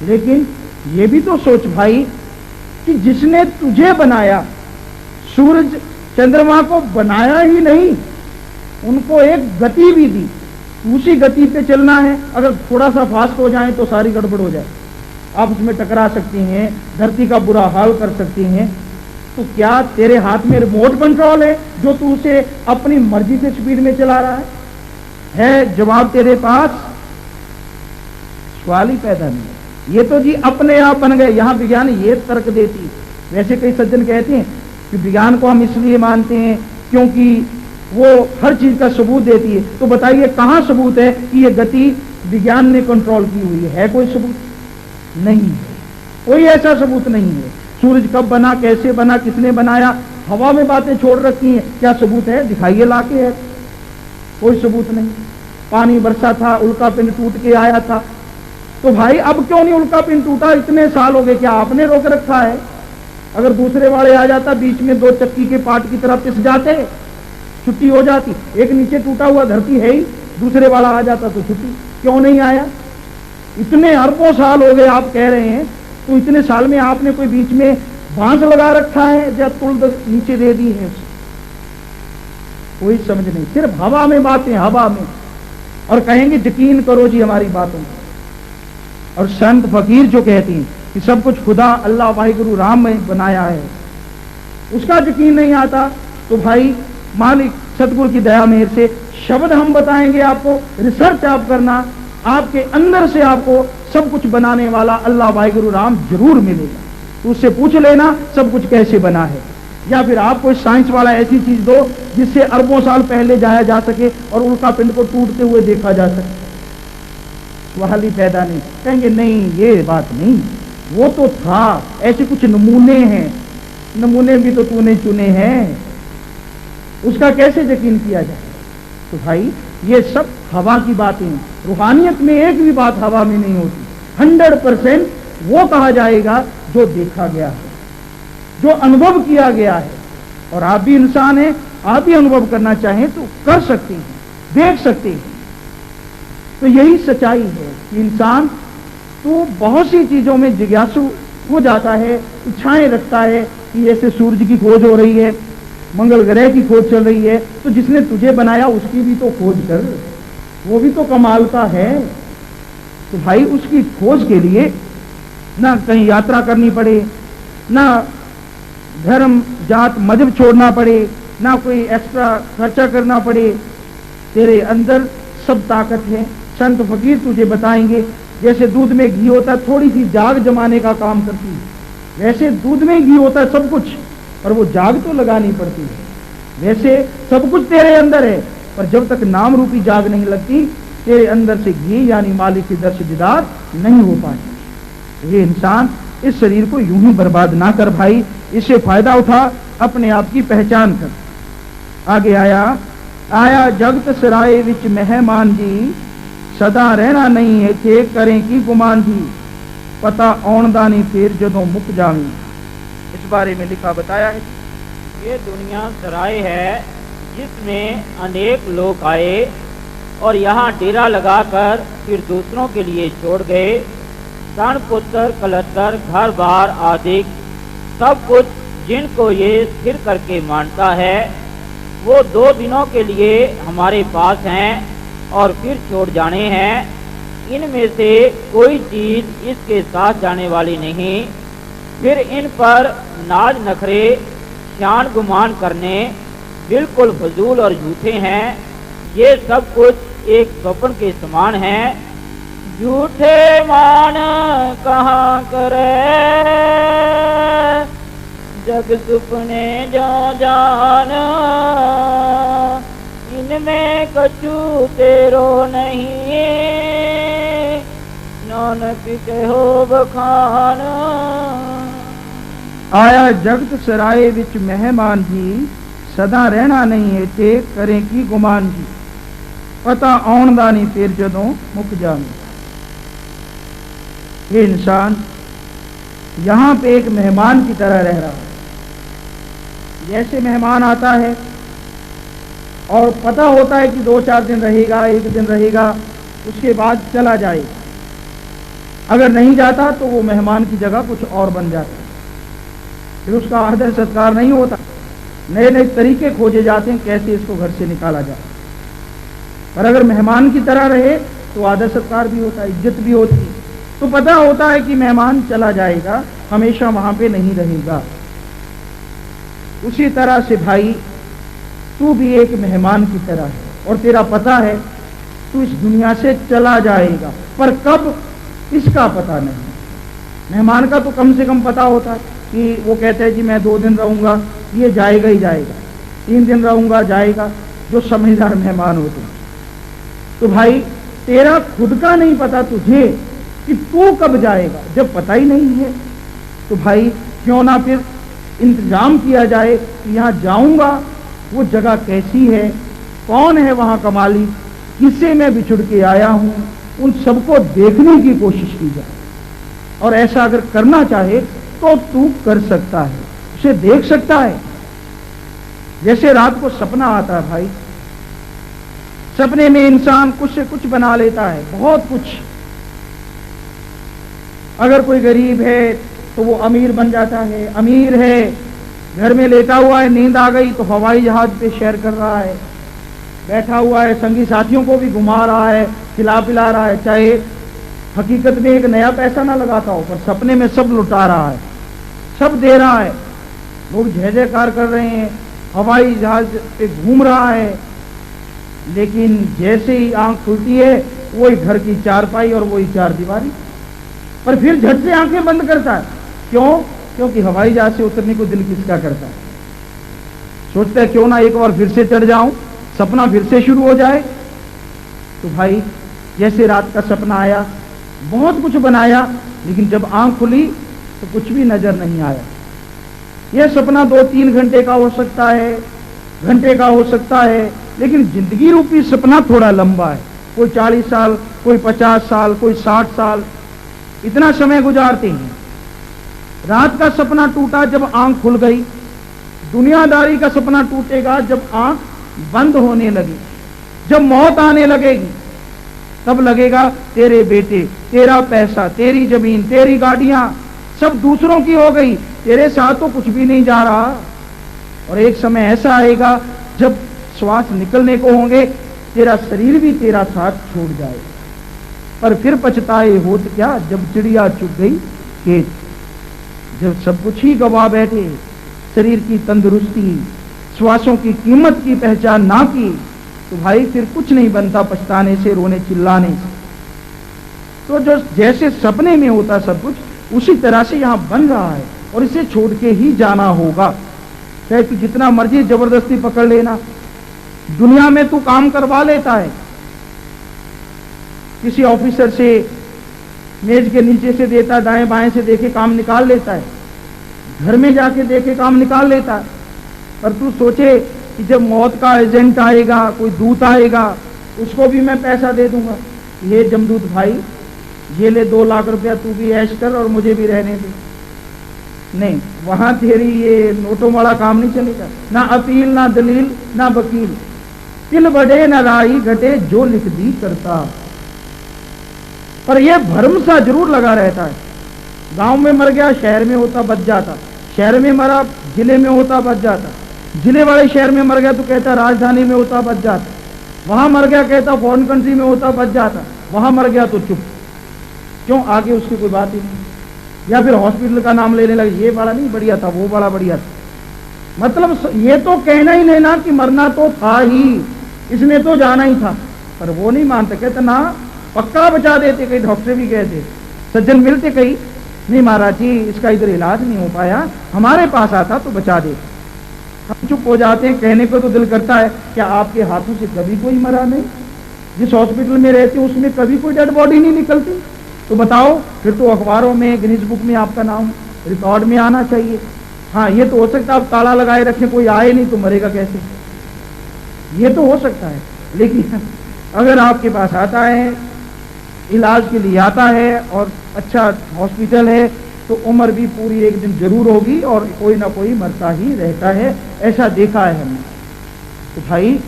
[SPEAKER 2] लेकिन ये भी तो सोच भाई कि जिसने तुझे बनाया, सूरज चंद्रमा को बनाया ही नहीं, उनको एक गति भी दी, उसी गति पे चलना है। अगर थोड़ा सा फास्ट हो जाए तो सारी गड़बड़ हो जाए, आप उसमें टकरा सकती हैं, धरती का बुरा हाल कर सकती हैं। तो क्या तेरे हाथ में रिमोट कंट्रोल है जो तू उसे अपनी मर्जी से स्पीड में चला रहा है? जवाब तेरे पास? सवाल ही पैदा नहीं है। ये तो जी अपने आप बन गए। यहां विज्ञान ये तर्क देती है। वैसे कई सज्जन कहते हैं कि विज्ञान को हम इसलिए मानते हैं क्योंकि वो हर चीज का सबूत देती है। तो बताइए कहां सबूत है कि ये गति विज्ञान ने कंट्रोल की हुई है? कोई सबूत नहीं है, कोई ऐसा सबूत नहीं है। सूरज कब बना, कैसे बना, किसने बनाया, हवा में बातें छोड़ रखी हैं, क्या सबूत है? दिखाइए लाके। है कोई सबूत नहीं। पानी बरसा था, उल्का पिंड टूट के आया था, तो भाई अब क्यों नहीं उल्का पिंड टूटा? इतने साल हो गए, क्या आपने रोक रखा है? अगर दूसरे वाले आ जाता, बीच में दो चक्की के पार्ट की तरह पिस जाते, छुट्टी हो जाती। एक नीचे टूटा हुआ धरती है ही, दूसरे वाला आ जाता तो छुट्टी। क्यों नहीं आया? इतने अरबों साल हो गए आप कह रहे हैं, तो इतने साल में आपने कोई बीच में बांस लगा रखा है या तुल नीचे दे दी है? कोई समझ नहीं, सिर्फ हवा में बातें, हवा में। और कहेंगे यकीन करो जी हमारी बातों में। और संत फकीर जो कहती हैं कि सब कुछ खुदा अल्लाह वाहिगुरु राम में बनाया है, उसका यकीन नहीं आता तो भाई मालिक सतगुरु की दया मेहर से शब्द हम बताएंगे आपको, रिसर्च आप करना, आपके अंदर से आपको सब कुछ बनाने वाला अल्लाह वाहिगुरु राम जरूर मिलेगा। तो उससे पूछ लेना सब कुछ कैसे बना है, या फिर आप कोई साइंस वाला ऐसी चीज दो जिससे अरबों साल पहले जाया जा सके और उल्का पिंड को टूटते हुए देखा जा सके। सवाल ही पैदा नहीं। कहेंगे नहीं ये बात नहीं, वो तो था, ऐसे कुछ नमूने हैं, नमूने भी तो तूने चुने हैं, उसका कैसे यकीन किया जाए? तो भाई ये सब हवा की बातें हैं। रूहानियत में एक भी बात हवा में नहीं होती। 100% वो कहा जाएगा जो देखा गया है, जो अनुभव किया गया है। और आप भी इंसान हैं, आप भी अनुभव करना चाहें तो कर सकते हैं, देख सकते हैं। तो यही सच्चाई है कि इंसान तो बहुत सी चीजों में जिज्ञासु हो जाता है, इच्छाएं रखता है कि जैसे सूरज की खोज हो रही है, मंगल ग्रह की खोज चल रही है, तो जिसने तुझे बनाया उसकी भी तो खोज कर, वो भी तो कमाल का है। तो भाई उसकी खोज के लिए ना कहीं यात्रा करनी पड़े, ना धर्म जात मजहब छोड़ना पड़े, ना कोई एक्स्ट्रा खर्चा करना पड़े, तेरे अंदर सब ताकत है। संत फकीर तुझे बताएंगे जैसे दूध में घी होता है, थोड़ी सी जाग जमाने का काम करती है, वैसे दूध में घी होता है सब कुछ, पर वो जाग तो लगानी पड़ती है। वैसे सब कुछ तेरे अंदर है, पर जब तक नाम रूपी जाग नहीं लगती, तेरे अंदर से घी यानी मालिक की दर्श दीदार नहीं हो पाती। ये इंसान इस शरीर को यूं ही बर्बाद ना कर भाई, इससे फायदा उठा, अपने आप की पहचान कर। आगे आया जगत सराय विच मेहमान जी, सदा रहना नहीं है थे करें की गुमान जी, पता आउण दा नहीं फिर जदों मुक जावी। इस बारे में लिखा बताया है।
[SPEAKER 3] ये दुनिया सराय है जिसमें अनेक लोग आए और यहाँ डेरा लगाकर फिर दूसरों के लिए छोड़ गए। सन पुत्र कलत्तर घर बार आदि सब कुछ जिनको ये स्थिर करके मानता है, वो 2 दिनों के लिए हमारे पास हैं और फिर छोड़ जाने हैं। इनमें से कोई चीज इसके साथ जाने वाली नहीं। फिर इन पर नाज नखरे शान गुमान करने बिल्कुल फजूल और झूठे हैं। ये सब कुछ एक स्वप्न के समान है। झूठे मान कहाँ करे, जग सुपने जो जान, इन इनमें कछु तेरो नहीं, नानक कहो बखान।
[SPEAKER 2] आया जगत सराय विच मेहमान जी, सदा रहना नहीं है ते करें की गुमान जी। पता आउण दा नहीं फिर जदों मुक जावे। ये इंसान यहाँ पे एक मेहमान की तरह रह रहा है। जैसे मेहमान आता है और पता होता है कि 2-4 दिन रहेगा, 1 दिन रहेगा, उसके बाद चला जाएगा। अगर नहीं जाता तो वो मेहमान की जगह कुछ और बन जाता है, फिर उसका आदर सत्कार नहीं होता। नए नए तरीके खोजे जाते हैं कैसे इसको घर से निकाला जाए। पर अगर मेहमान की तरह रहे तो आदर सत्कार भी होता है, इज्जत भी होती है। तो पता होता है कि मेहमान चला जाएगा, हमेशा वहां पे नहीं रहेगा। उसी तरह से भाई तू भी एक मेहमान की तरह है और तेरा पता है तू इस दुनिया से चला जाएगा, पर कब इसका पता नहीं। मेहमान का तो कम से कम पता होता है कि वो कहते हैं जी मैं 2 दिन रहूंगा, ये जाएगा ही जाएगा, 3 दिन रहूंगा, जाएगा, जो समझदार मेहमान होते हैं। तो भाई तेरा खुद का नहीं पता तुझे कि तू कब जाएगा। जब पता ही नहीं है तो भाई क्यों ना फिर इंतजाम किया जाए कि यहाँ जाऊंगा, वो जगह कैसी है, कौन है वहां का मालिक, किससे मैं बिछुड़ के आया हूं, उन सबको देखने की कोशिश की जाए। और ऐसा अगर करना चाहे तो तू कर सकता है, उसे देख सकता है। जैसे रात को सपना आता है भाई, सपने में इंसान कुछ से कुछ बना लेता है, बहुत कुछ। अगर कोई गरीब है तो वो अमीर बन जाता है, अमीर है घर में लेटा हुआ है, नींद आ गई तो हवाई जहाज पे सैर कर रहा है, बैठा हुआ है, संगी साथियों को भी घुमा रहा है, खिला पिला रहा है, चाहे हकीकत में एक नया पैसा ना लगाता हो, पर सपने में सब लुटा रहा है, सब दे रहा है। लोग जय जयकार कर रहे हैं, हवाई जहाज पे घूम रहा है। लेकिन जैसे ही आंख खुलती है वही घर की चारपाई और वही 4 दीवारी, पर फिर झट से आंखें बंद करता है। क्यों? क्योंकि हवाई जहाज से उतरने को दिल किसका करता है? सोचता है क्यों ना एक बार फिर से चढ़ जाऊं, सपना फिर से शुरू हो जाए। तो भाई जैसे रात का सपना आया, बहुत कुछ बनाया, लेकिन जब आंख खुली तो कुछ भी नजर नहीं आया। यह सपना 2-3 घंटे का हो सकता है, घंटे का हो सकता है, लेकिन जिंदगी रूपी सपना थोड़ा लंबा है। कोई 40 साल, कोई 50 साल, कोई 60 साल, इतना समय गुजारते हैं। रात का सपना टूटा जब आंख खुल गई, दुनियादारी का सपना टूटेगा जब आंख बंद होने लगी, जब मौत आने लगेगी। तब लगेगा तेरे बेटे, तेरा पैसा, तेरी जमीन, तेरी गाड़ियां सब दूसरों की हो गई, तेरे साथ तो कुछ भी नहीं जा रहा। और एक समय ऐसा आएगा जब श्वास निकलने को होंगे, तेरा शरीर भी तेरा साथ छोड़ जाए। पर फिर पछताए होत क्या, जब चिड़िया चुग गई खेत। जब सब कुछ ही गवा बैठे, शरीर की तंदुरुस्ती, श्वासों की कीमत की पहचान ना की, तो भाई फिर कुछ नहीं बनता पछताने से, रोने चिल्लाने से। तो जो जैसे सपने में होता सब कुछ, उसी तरह से यहां बन रहा है और इसे छोड़ के ही जाना होगा। चाहे तू जितना मर्जी जबरदस्ती पकड़ लेना, दुनिया में तू काम करवा लेता है, किसी ऑफिसर से मेज के नीचे से देता, दाएं बाएं से देखे काम निकाल लेता है, घर में जाके देखे काम निकाल लेता है। पर तू सोचे कि जब मौत का एजेंट आएगा, कोई दूत आएगा, उसको भी मैं पैसा दे दूंगा, ये जमदूत भाई ये ले 2 लाख रुपया, तू भी ऐश कर और मुझे भी रहने दे। नहीं, वहां तेरी ये नोटों वाला काम नहीं चलेगा। ना अपील, ना दलील, ना वकील, तिल बढ़े न राई घटे, जो लिख दी करता। पर यह भ्रम सा जरूर लगा रहता है। गांव में मर गया, शहर में होता बच जाता, शहर में मरा जिले में होता बच जाता, जिले वाले शहर में मर गया तो कहता राजधानी में होता बच जाता, वहां मर गया कहता फॉरेन कंट्री में होता बच जाता, वहां मर गया तो चुप। क्यों? आगे उसकी कोई बात ही नहीं। या फिर हॉस्पिटल का नाम लेने लगे, ये बड़ा नहीं बढ़िया था, वो बड़ा बढ़िया था। मतलब ये तो कहना ही नहीं ना कि मरना तो था ही, इसने तो जाना ही था। पर वो नहीं मानते, कहते ना पक्का बचा देते। कई डॉक्टर भी कहते, सज्जन मिलते कई, नहीं महाराज जी इसका इधर इलाज नहीं हो पाया, हमारे पास आता तो बचा दे। हम चुप हो जाते हैं, कहने को तो दिल करता है, क्या आपके हाथों से कभी कोई मरा नहीं? जिस हॉस्पिटल में रहते हैं उसमें कभी कोई डेड बॉडी नहीं निकलती? तो बताओ, फिर तो अखबारों में, गिनीज बुक में आपका नाम रिकॉर्ड में आना चाहिए। हाँ, ये तो हो सकता है आप ताला लगाए रखें, कोई आए नहीं तो मरेगा कैसे, ये तो हो सकता है। लेकिन अगर आपके पास आता है, इलाज के लिए आता है और अच्छा हॉस्पिटल है, तो उम्र भी पूरी एक दिन जरूर होगी और कोई ना कोई मरता ही रहता है, ऐसा देखा है हमने। तो भाई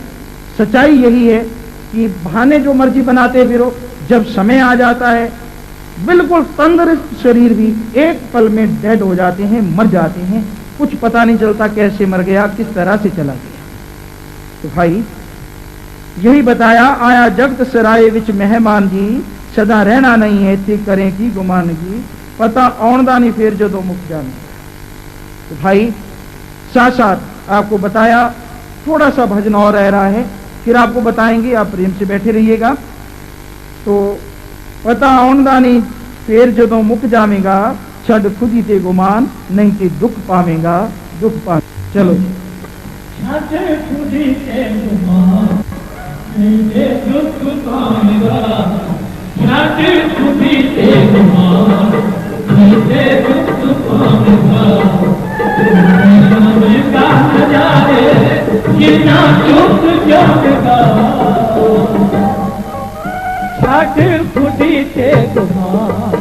[SPEAKER 2] सच्चाई यही है कि बहाने जो मर्जी बनाते फिरो, जब समय आ जाता है बिल्कुल तंदुरुस्त शरीर भी एक पल में डेड हो जाते हैं, मर जाते हैं, कुछ पता नहीं चलता कैसे मर गया, किस तरह से चला गया। तो भाई यही बताया, आया जगत सराय विच मेहमान जी, सदा रहना नहीं है थी करें की गुमानगी, पता औंदा नहीं फिर जो दो मुख जाने। तो भाई साथ साथ आपको बताया, थोड़ा सा भजन और रह रहा है, फिर आपको बताएंगे, आप प्रेम से बैठे रहिएगा। तो पता औंदा नहीं फिर जो दो मुख जामेगा, छड़ खुदी ते गुमान नहीं ते दुख पावेगा, दुख पा। चलो
[SPEAKER 4] छड़ खुदी ते गुमान नहीं ते दुख पावेगा, छड़ खुदी ते गुमान नहीं ते दुख पावेगा, का नजारे जितना चुप जाएगा, छड़ खुदी ते गुमान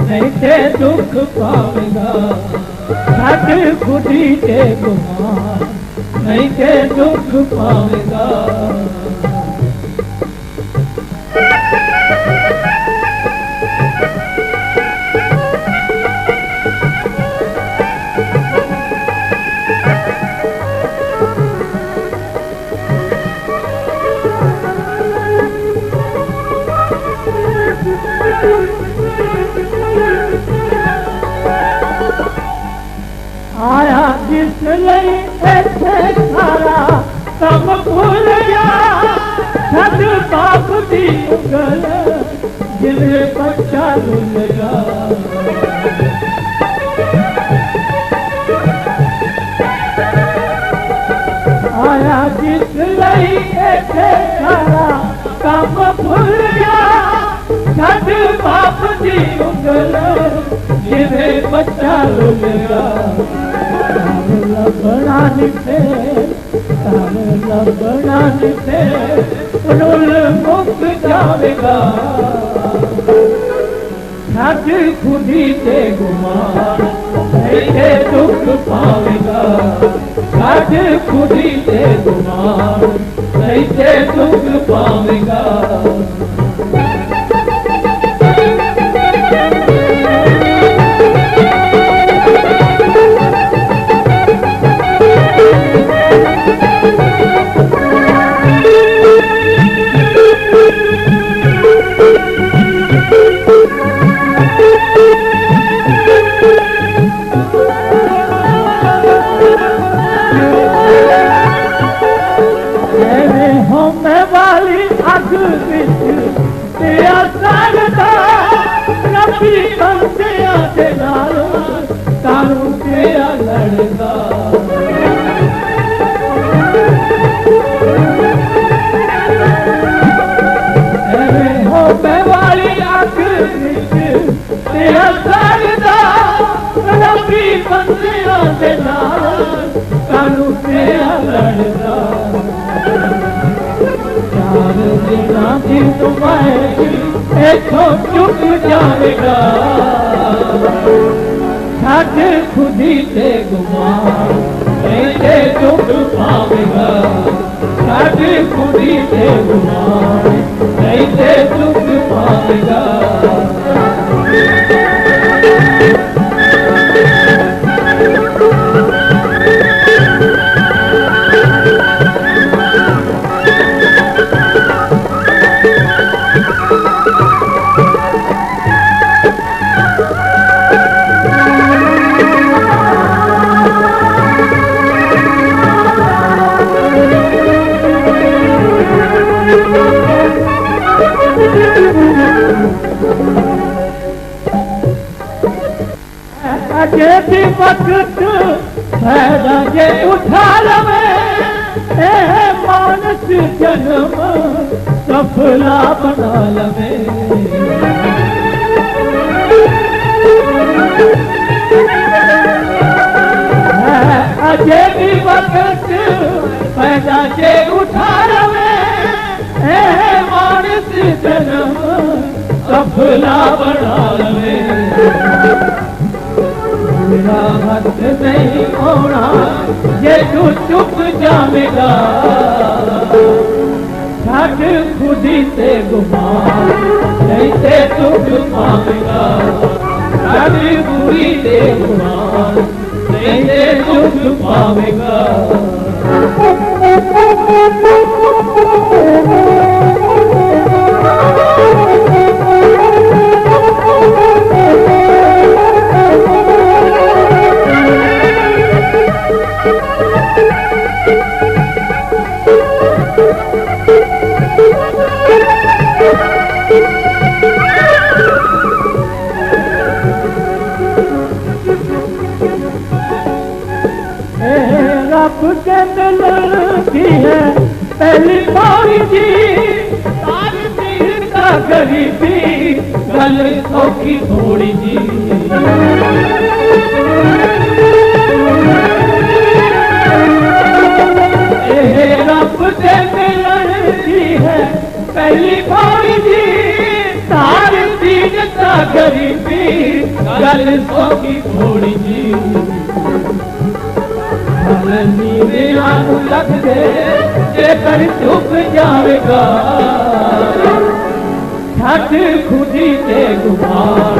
[SPEAKER 4] नहीं ते दुख पावेगा, छड़ खुदी ते गुमान नहीं ते दुख पावेगा। आया जिस लई ऐसे सारा तम भूल गया, छद बाप दी उंगल जिन्हें बच्चा लुलगा, आया जिस लई ऐसे सारा तम भूल गया, छद बाप दी उंगल जिन्हें बच्चा लुलगा, लबड़ा निकले तारे लबड़ा निकले रुल मुक जावेगा, छड़ खुदी ते गुमान नहीं ते दुख पावेगा, छड़ खुदी ते गुमान नहीं ते दुख पावेगा। चुप जाएगा, छड़ खुदी ते गुमान नहीं ते दुख पावेगा, छड़ खुदी ते गुमान नहीं ते दुख पावेगा। अजे भी वक्त पैदा जे उठा लवे मानस जन्म सफला बना लवे अजय भी वक्त पैदा जे उठा लवे मानस जन्म सफला बना लवे मेरा हक नहीं होना ये तू चुप जाएगा छठ खुदी से गुमान नहीं से चुप पाएगा छठ खुदी से गुमान नहीं से चुप पाएगा रब के मिलती है पहली बारी जी सारी दिल का गरीबी गल सौखी थोड़ी जी रब के मिलती है पहली बारी जी सारी दिल का गरीबी गल सौखी थोड़ी जी लग दे जेकर चुप जाएगा छठ खुदी से गुमान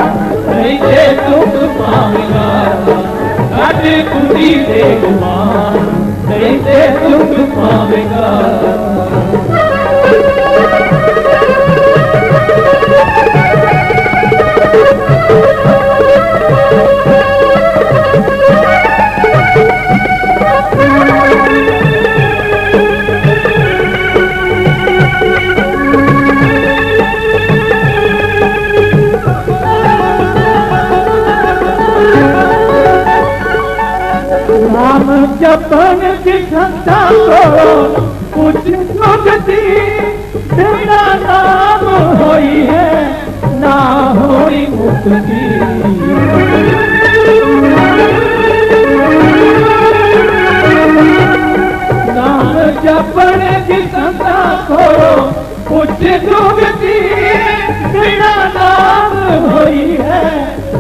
[SPEAKER 4] नहीं से चुप पाएगा छठ खुदी से गुमान नहीं से चुप पाएगा नाम जपन की क्षमता को कुछ मुक्ति बिना नाम होई है ना होई मुक्ति नाम जपन की क्षमता को कुछ मुक्ति बिना नाम होई है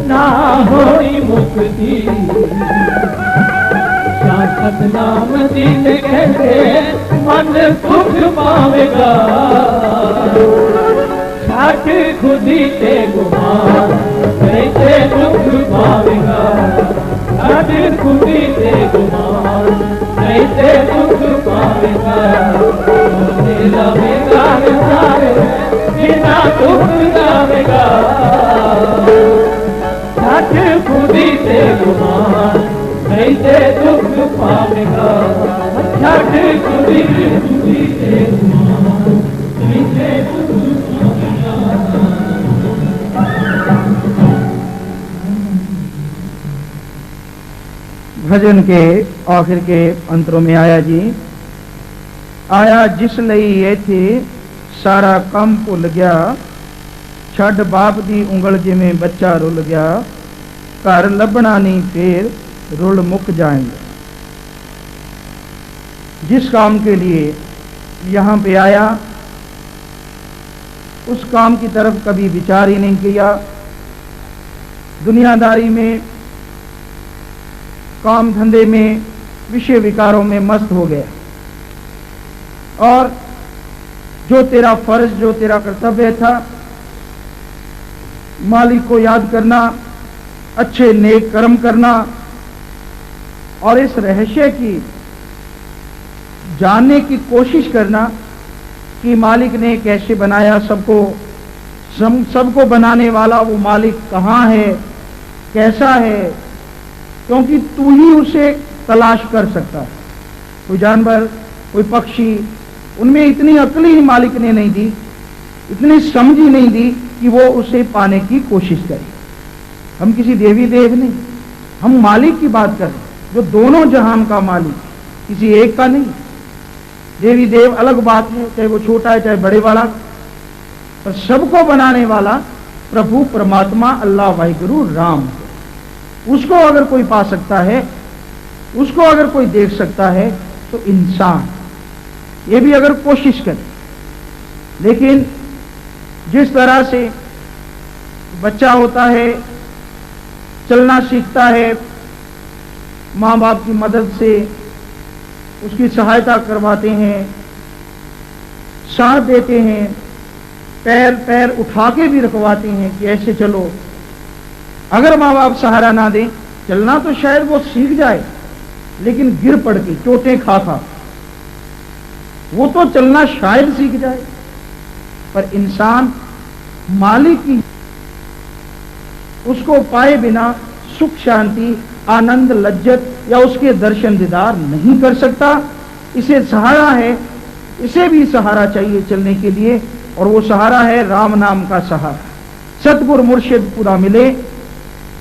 [SPEAKER 4] ना होई मुक्ति सतनाम दिन कहते मन सुख पावेगा छठ खुदी से गुमान कैसे दुख पावेगा छठ खुदी से गुमान कैसे दुख पावेगा लवेगा सारे बिना दुख गावेगा छठ खुदी से गुमान कैसे दुख पावेगा छठ खुदी से गुमान कैसे दुख पावेगा।
[SPEAKER 2] भजन के आखिर के अंतरों में आया जी आया जिस लई ये थी सारा कम भुल गया छड़ बाप दी उंगल जिमें बच्चा रुल गया घर लभना नहीं फिर रुल मुक जाएंगे। जिस काम के लिए यहाँ पे आया उस काम की तरफ कभी विचार ही नहीं किया, दुनियादारी में काम धंधे में विषय विकारों में मस्त हो गया और जो तेरा फर्ज जो तेरा कर्तव्य था मालिक को याद करना, अच्छे नेक कर्म करना और इस रहस्य की जानने की कोशिश करना कि मालिक ने कैसे बनाया, सबको बनाने वाला वो मालिक कहाँ है, कैसा है, क्योंकि तू ही उसे तलाश कर सकता है। कोई जानवर, कोई पक्षी, उनमें इतनी अक्ल ही मालिक ने नहीं दी, इतनी समझ ही नहीं दी कि वो उसे पाने की कोशिश करे। हम किसी देवी देव नहीं, हम मालिक की बात कर रहे हैं। जो दोनों जहान का मालिक, किसी एक का नहीं। देवी देव अलग बात है, चाहे वो छोटा है चाहे बड़े वाला, पर सबको बनाने वाला प्रभु परमात्मा अल्लाह वाहिगुरु राम है। उसको अगर कोई पा सकता है, उसको अगर कोई देख सकता है, तो इंसान ये भी अगर कोशिश करे। लेकिन जिस तरह से बच्चा होता है, चलना सीखता है, माँ बाप की मदद से उसकी सहायता करवाते हैं, साथ देते हैं, पैर पैर उठा के भी रखवाते हैं कि ऐसे चलो। अगर माँ बाप सहारा ना दें, चलना तो शायद वो सीख जाए, लेकिन गिर पड़ के चोटें खा खा वो तो चलना शायद सीख जाए। पर इंसान मालिक की उसको पाए बिना सुख शांति आनंद लज्जत या उसके दर्शन दीदार नहीं कर सकता। इसे सहारा है, इसे भी सहारा चाहिए चलने के लिए, और वो सहारा है राम नाम का सहारा। सतगुरु मुर्शिद पूरा मिले,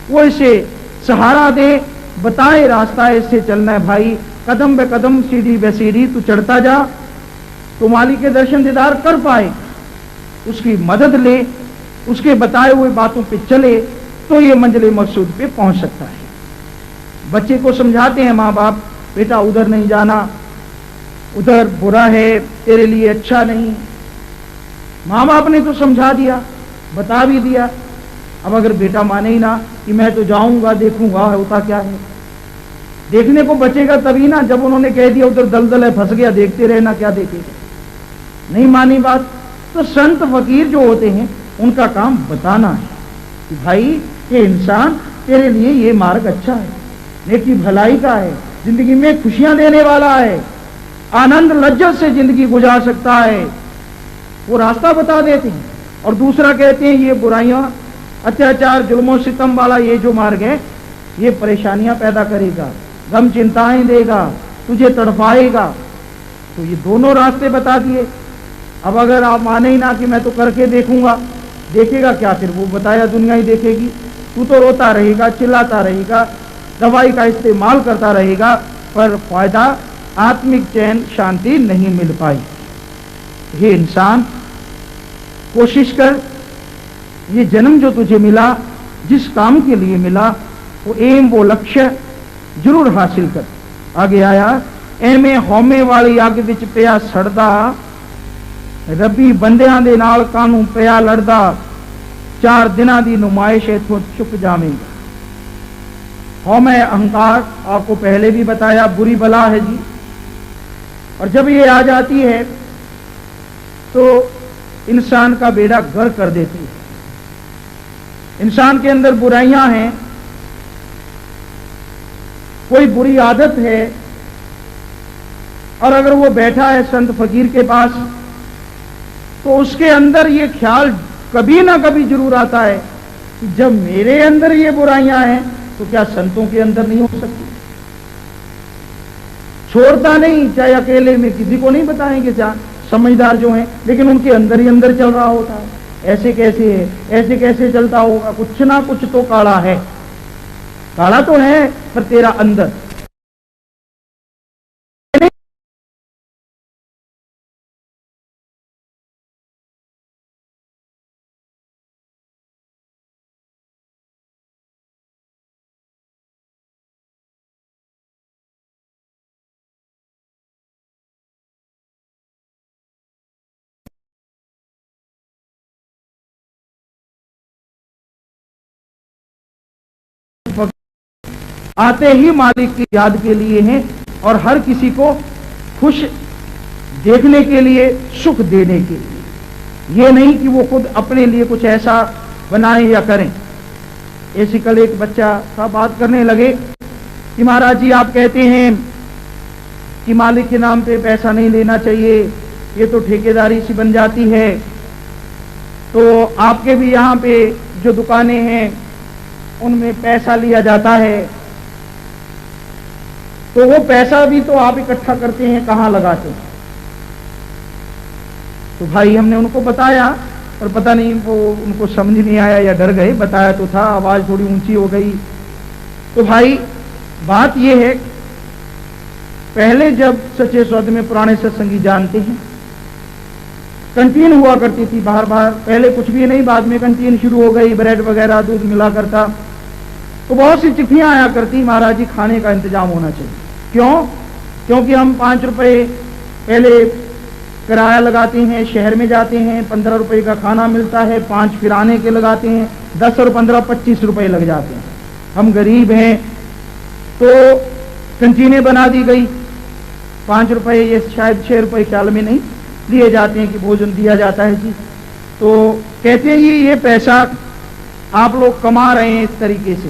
[SPEAKER 2] वो इसे सहारा दे, बताए रास्ता ऐसे चलना है भाई, कदम बे कदम सीढ़ी बे सीढ़ी तू चढ़ता जा, तो मालिक के दर्शन दीदार कर पाए। उसकी मदद ले, उसके बताए हुए बातों पे चले, तो ये मंजिल मकसूद पे पहुंच सकता है। बच्चे को समझाते हैं माँ बाप, बेटा उधर नहीं जाना, उधर बुरा है, तेरे लिए अच्छा नहीं। माँ बाप ने तो समझा दिया, बता भी दिया। अब अगर बेटा माने ही ना कि मैं तो जाऊंगा देखूंगा होता क्या है, देखने को बचेगा तभी ना, जब उन्होंने कह दिया उधर दलदल है फंस गया देखते रहना, क्या देखेगा। नहीं मानी बात, तो संत फकीर जो होते हैं उनका काम बताना है कि भाई ये इंसान तेरे लिए ये मार्ग अच्छा है, नेकी भलाई का है, जिंदगी में खुशियां देने वाला है, आनंद लज्जत से जिंदगी गुजार सकता है, वो रास्ता बता देते हैं। और दूसरा कहते हैं ये बुराइयां अत्याचार जुल्मों सितम वाला ये जो मार्ग है ये परेशानियां पैदा करेगा, गम चिंताएं देगा, तुझे तड़पाएगा। तो ये दोनों रास्ते बता दिए। अब अगर आप माने ही ना कि मैं तो करके देखूंगा, देखेगा क्या, फिर वो बताया दुनिया ही देखेगी। तू तो रोता रहेगा, चिल्लाता रहेगा, दवाई का इस्तेमाल करता रहेगा, पर फायदा आत्मिक चैन शांति नहीं मिल पाई। ये इंसान कोशिश कर, ये जन्म जो तुझे मिला, जिस काम के लिए मिला, वो एम वो लक्ष्य जरूर हासिल कर। आगे आया, एमे होमे वाली अग विच पिया सड़दा, रबी बंदियां दे नाल कानू पिया लड़दा, 4 दिनां दी नुमाइश इथों चुक जावेगा। होमे अहंकार आपको पहले भी बताया बुरी बला है जी, और जब ये आ जाती है तो इंसान का बेड़ा गर्क कर देती है। इंसान के अंदर बुराइयां हैं, कोई बुरी आदत है, और अगर वो बैठा है संत फकीर के पास तो उसके अंदर ये ख्याल कभी ना कभी जरूर आता है कि जब मेरे अंदर ये बुराइयां हैं तो क्या संतों के अंदर नहीं हो सकती। छोड़ता नहीं, चाहे अकेले में, किसी को नहीं बताएंगे, चाहे समझदार जो हैं, लेकिन उनके अंदर ही अंदर चल रहा होता है। ऐसे कैसे है, ऐसे कैसे चलता होगा, कुछ ना कुछ तो काला है। काला तो है पर तेरा अंदर आते ही मालिक की याद के लिए हैं, और हर किसी को खुश देखने के लिए, सुख देने के लिए। ये नहीं कि वो खुद अपने लिए कुछ ऐसा बनाएं या करें। ऐसे कल एक बच्चा था, बात करने लगे कि महाराज जी आप कहते हैं कि मालिक के नाम पे पैसा नहीं लेना चाहिए, ये तो ठेकेदारी सी बन जाती है, तो आपके भी यहाँ पे जो दुकानें हैं उनमें पैसा लिया जाता है, तो वो पैसा भी तो आप इकट्ठा करते हैं, कहाँ लगाते हैं। तो भाई हमने उनको बताया, पर पता नहीं वो उनको समझ नहीं आया या डर गए। बताया तो था, आवाज थोड़ी ऊंची हो गई। तो भाई बात यह है, पहले जब सच्चे सौदे में पुराने सत्संगी जानते हैं, कंटीन हुआ करती थी बाहर बाहर, पहले कुछ भी नहीं, बाद में कंटीन शुरू हो गई, ब्रेड वगैरह दूध मिला करता, तो बहुत सी चिट्ठियां आया करती, महाराज जी खाने का इंतजाम होना चाहिए। क्यों? क्योंकि हम 5 रुपए पहले किराया लगाते हैं, शहर में जाते हैं, 15 रुपए का खाना मिलता है, 5 फिर आने के लगाते हैं, 10 और 15 25 रुपए लग जाते हैं। हम गरीब हैं, तो कंटीनें बना दी गई, 5 रुपए, ये शायद 6 रुपए ख्याल में नहीं दिए जाते हैं कि भोजन दिया जाता है जी। तो कहते हैं ये पैसा आप लोग कमा रहे हैं इस तरीके से,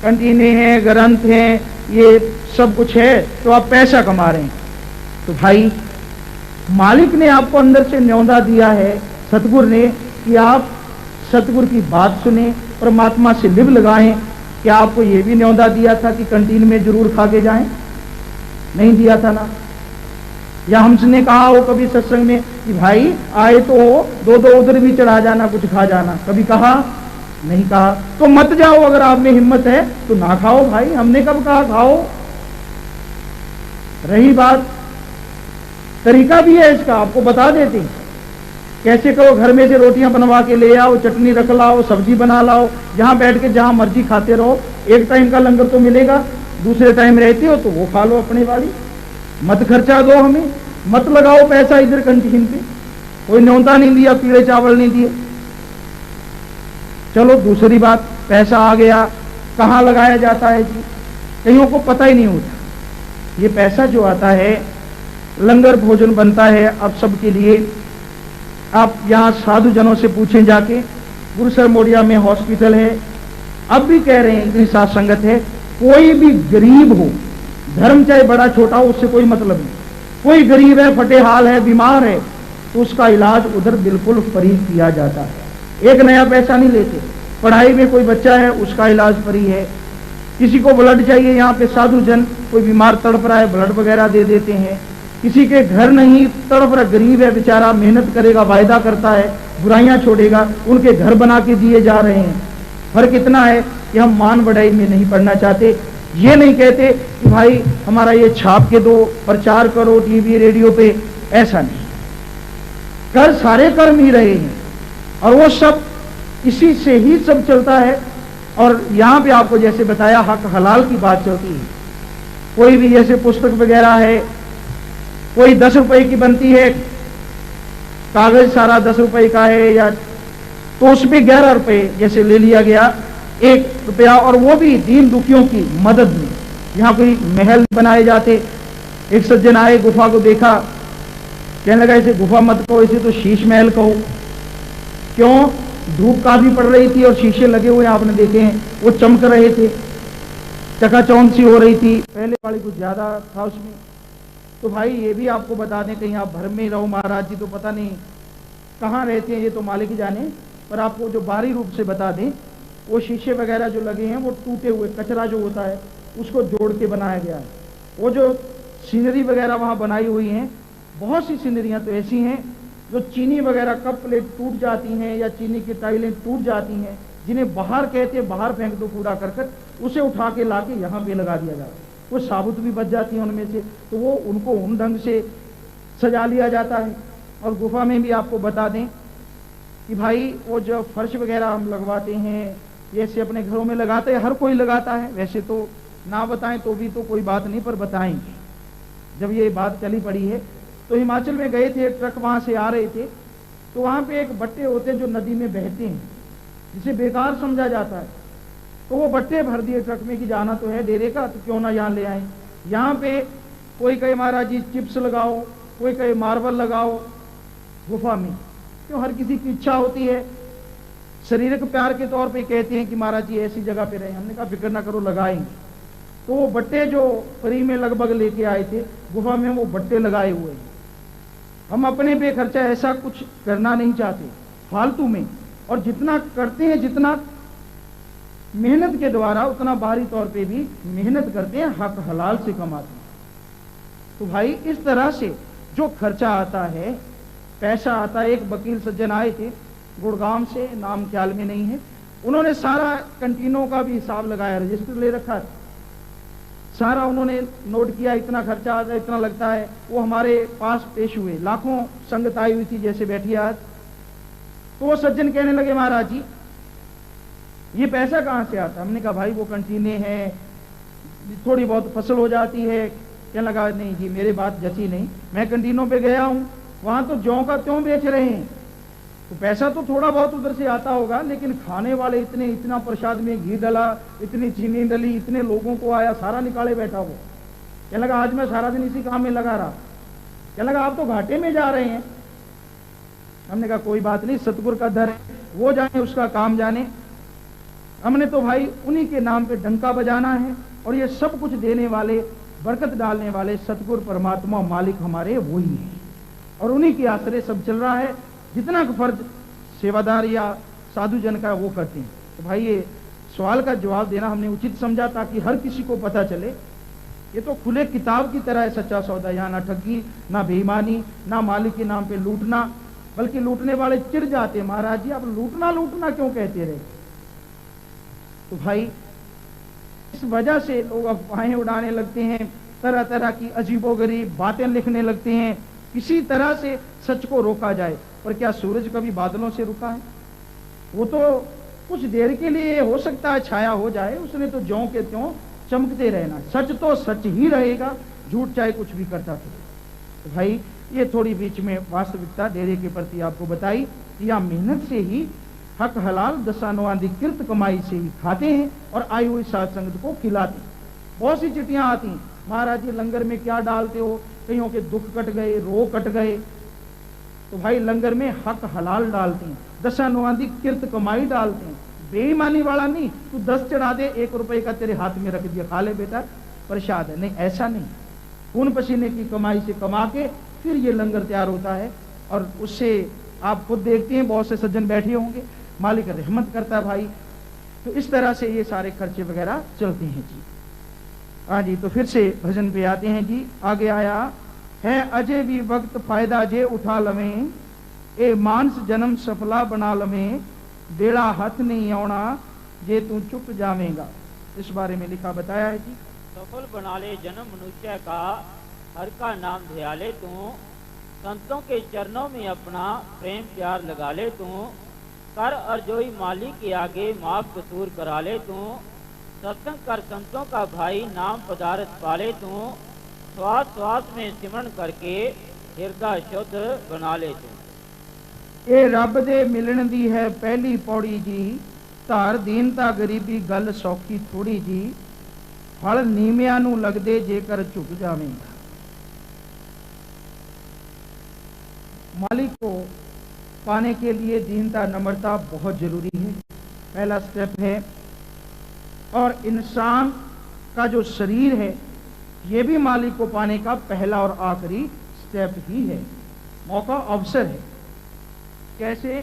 [SPEAKER 2] कंटीने हैं, ग्रंथ हैं, ये सब कुछ है, तो आप पैसा कमा रहे हैं। तो भाई मालिक ने आपको अंदर से न्योंदा दिया है, सतगुरु ने, कि आप सतगुरु की बात सुने, परमात्मा से लिव लगाएं। क्या आपको ये भी न्योंदा दिया था कि कंटीन में जरूर खा के जाएं? नहीं दिया था ना। या हमने कहा हो कभी सत्संग में कि भाई आए तो 2-2 उधर भी चढ़ा जाना, कुछ खा जाना, कभी कहा? नहीं कहा। तो मत जाओ, अगर आप में हिम्मत है तो ना खाओ भाई, हमने कब कहा खाओ। रही बात, तरीका भी है इसका, आपको बता देते हैं कैसे करो। घर में से रोटियां बनवा के ले आओ, चटनी रख लाओ, सब्जी बना लाओ, जहां बैठ के जहां मर्जी खाते रहो। एक टाइम का लंगर तो मिलेगा, दूसरे टाइम रहते हो तो वो खा लो अपने वाली, मत खर्चा दो हमें, मत लगाओ पैसा इधर कंटीन पे। कोई न्योता नहीं दिया, पीले चावल नहीं दिए। चलो दूसरी बात, पैसा आ गया, कहाँ लगाया जाता है जी? कईयों को पता ही नहीं होता। ये पैसा जो आता है, लंगर भोजन बनता है अब सबके लिए। आप यहाँ साधु जनों से पूछें जाके, गुरुसर मोडिया में हॉस्पिटल है, अब भी कह रहे हैं इतनी साथ संगत है, कोई भी गरीब हो, धर्म चाहे बड़ा छोटा हो, उससे कोई मतलब नहीं। कोई गरीब है, फटे हाल है, बीमार है, तो उसका इलाज उधर बिल्कुल फ्री किया जाता है, एक नया पैसा नहीं लेते। पढ़ाई में कोई बच्चा है, उसका इलाज फ्री है। किसी को ब्लड चाहिए, यहाँ पे साधु जन, कोई बीमार तड़प रहा है, ब्लड वगैरह दे देते हैं। किसी के घर नहीं, तड़प रहा, गरीब है बेचारा, मेहनत करेगा, वायदा करता है, बुराइयां छोड़ेगा, उनके घर बना के दिए जा रहे हैं। फर्क इतना है कि हम मान बढ़ाई में नहीं पढ़ना चाहते। ये नहीं कहते कि भाई हमारा ये छाप के दो, प्रचार करो टीवी रेडियो पे, ऐसा नहीं। कर सारे कर्म ही रहे हैं और वो सब इसी से ही सब चलता है। और यहाँ पे आपको जैसे बताया हक हलाल की बात चलती है। कोई भी जैसे पुस्तक वगैरह है, कोई 10 रुपए की बनती है, कागज सारा 10 रुपए का है, या तो उसमें 11 रुपए जैसे ले लिया गया, 1 रुपया, और वो भी दीन दुखियों की मदद में। यहाँ कोई महल बनाए जाते, एक सज्जन आए, गुफा को देखा, कहने लगा इसे गुफा मत कहो, इसे तो शीश महल कहो। क्यों? धूप काफी पड़ रही थी और शीशे लगे हुए आपने देखे हैं, वो चमक रहे थे, चकाचौंध सी हो रही थी, पहले वाली कुछ ज्यादा था उसमें। तो भाई ये भी आपको बता दें, कहीं आप भर में रहो महाराज जी तो पता नहीं कहाँ रहते हैं, ये तो मालिक ही जाने, पर आपको जो बाहरी रूप से बता दें, वो शीशे वगैरह जो लगे हैं वो टूटे हुए, कचरा जो होता है उसको जोड़ के बनाया गया है। वो जो सीनरी वगैरह वहाँ बनाई हुई हैं, बहुत सी सीनरियाँ तो ऐसी हैं जो चीनी वगैरह कप प्लेट टूट जाती हैं, या चीनी की टाइलें टूट जाती हैं, जिन्हें बाहर कहते हैं, बाहर फेंक दो कूड़ा करकट, उसे उठा के ला के यहाँ पे लगा दिया जाता है। वो साबुत भी बच जाती है उनमें से, तो वो उनको उन ढंग से सजा लिया जाता है। और गुफा में भी आपको बता दें कि भाई वो जो फर्श वगैरह हम लगवाते हैं, जैसे अपने घरों में लगाते हैं, हर कोई लगाता है, वैसे तो ना बताएं तो भी तो कोई बात नहीं, पर बताएंगे। जब ये बात चली पड़ी है तो हिमाचल में गए थे, ट्रक वहां से आ रहे थे, तो वहां पे एक बट्टे होते हैं जो नदी में बहते हैं, जिसे बेकार समझा जाता है, तो वो बट्टे भर दिए ट्रक में कि जाना तो है डेरे का, तो क्यों ना यहाँ ले आए। यहाँ पे कोई कहे महाराज जी चिप्स लगाओ, कोई कहे मार्बल लगाओ गुफा में, क्यों? हर किसी की इच्छा होती है, शारीरिक प्यार के तौर पे कहते हैं कि महाराज जी ऐसी जगह पे रहे। हमने कहा फिक्र ना करो, लगाएंगे। तो वो बट्टे जो फ्री में लगभग लेके आए थे गुफा में, वो बट्टे लगाए हुए हैं। हम अपने पे खर्चा ऐसा कुछ करना नहीं चाहते फालतू में, और जितना करते हैं, जितना मेहनत के द्वारा, उतना बाहरी तौर पे भी मेहनत करते हैं, हक हलाल से कमाते हैं। तो भाई इस तरह से जो खर्चा आता है, पैसा आता है। एक वकील सज्जन आए थे गुड़गांव से, नाम ख्याल में नहीं है, उन्होंने सारा कंटीनों का भी हिसाब लगाया, रजिस्टर ले रखा था। सारा उन्होंने नोट किया, इतना खर्चा आता है, इतना लगता है। वो हमारे पास पेश हुए, लाखों संगत आई हुई थी जैसे बैठी आज। तो वो सज्जन कहने लगे, महाराज जी ये पैसा कहाँ से आता? हमने कहा भाई वो कंटीने हैं, थोड़ी बहुत फसल हो जाती है। कहने लगा नहीं जी मेरे बात जची नहीं, मैं कंटीनों पे गया हूं, वहां तो जौ का त्यों बेच रहे हैं, तो पैसा तो थोड़ा बहुत उधर से आता होगा, लेकिन खाने वाले इतने, इतना प्रसाद में घी डला, इतनी चीनी डली, इतने लोगों को आया, सारा निकाले बैठा वो। कहने लगा आज मैं सारा दिन इसी काम में लगा रहा। कहने लगा आप तो घाटे में जा रहे हैं। हमने कहा कोई बात नहीं, सतगुरु का दर है, वो जाने उसका काम जाने। हमने तो भाई उन्हीं के नाम पे डंका बजाना है, और ये सब कुछ देने वाले, बरकत डालने वाले सतगुरु परमात्मा मालिक हमारे वही हैं, और उन्हीं के आश्रय सब चल रहा है। जितना फर्ज सेवादार या साधु जन का वो करते हैं। तो भाई ये सवाल का जवाब देना हमने उचित समझा, ताकि हर किसी को पता चले। ये तो खुले किताब की तरह है सच्चा सौदा, यहाँ ना ठगी, ना बेईमानी, ना मालिक के नाम पे लूटना, बल्कि लूटने वाले चिढ़ जाते, महाराज जी आप लूटना लूटना क्यों कहते रहे। तो भाई इस वजह से लोग अफवाहें उड़ाने लगते हैं, तरह तरह की अजीबोगरीब बातें लिखने लगते हैं, किसी तरह से सच को रोका जाए। पर क्या सूरज कभी बादलों से रुका है? वो तो कुछ देर के लिए हो सकता है छाया हो जाए, उसने तो ज्यों के त्यों चमकते रहना। सच तो सच ही रहेगा, झूठ चाहे कुछ भी करता फिरे। तो भाई ये थोड़ी बीच में वास्तविकता डेरे के प्रति आपको बताई कि या मेहनत से ही हक हलाल दशानुवादिकृत कमाई से ही खाते हैं और आई हुई साध संगत को खिलाते हैं। बहुत सी चिट्ठियां आती हैं, महाराज जी लंगर में क्या डालते हो, कईयों के दुख कट गए, रोग कट गए। तो भाई लंगर में हक हलाल डालते हैं, दशानुवादिकृत कमाई डालते हैं, बेईमानी वाला नहीं। तू 10 चढ़ा दे, 1 रुपए का तेरे हाथ में रख दिया, खा ले बेटा प्रसाद है, नहीं ऐसा नहीं। खून पसीने की कमाई से कमा के फिर ये लंगर तैयार होता है, और उससे आप खुद देखते हैं बहुत से सज्जन बैठे होंगे, मालिक रहमत करता है भाई। तो इस तरह से ये सारे खर्चे वगैरह चलते हैं जी। हाँ जी, तो फिर से भजन पे आते हैं जी। आगे आया है, अजय भी वक्त फायदा जे उठा लवें, ए मानस जन्म सफला बना लवें, बेड़ा हाथ नहीं आना जे तू चुप जावेगा। इस बारे में लिखा बताया है जी।
[SPEAKER 3] सफल बना ले जन्म मनुष्य का, हर का नाम ध्या ले तू, संतों के चरणों में अपना प्रेम प्यार लगा ले तू, कर अर्जोई मालिक के आगे माफ कसूर करा ले तू, सत्संग कर संतों का भाई नाम पदार्थ पाले तू, श्वास श्वास में सिमरण करके हृदय शुद्ध बना ले तू।
[SPEAKER 2] ए रब दे मिलन दी है पहली पौड़ी जी, धार दीनता गरीबी गल सौखी थोड़ी जी, फल नीमिया नू लगदे जेकर झुक जावेगा। मालिक को पाने के लिए दीनता नम्रता बहुत जरूरी है, पहला स्टेप है। और इंसान का जो शरीर है ये भी मालिक को पाने का पहला और आखिरी स्टेप ही है, मौका अवसर है। कैसे?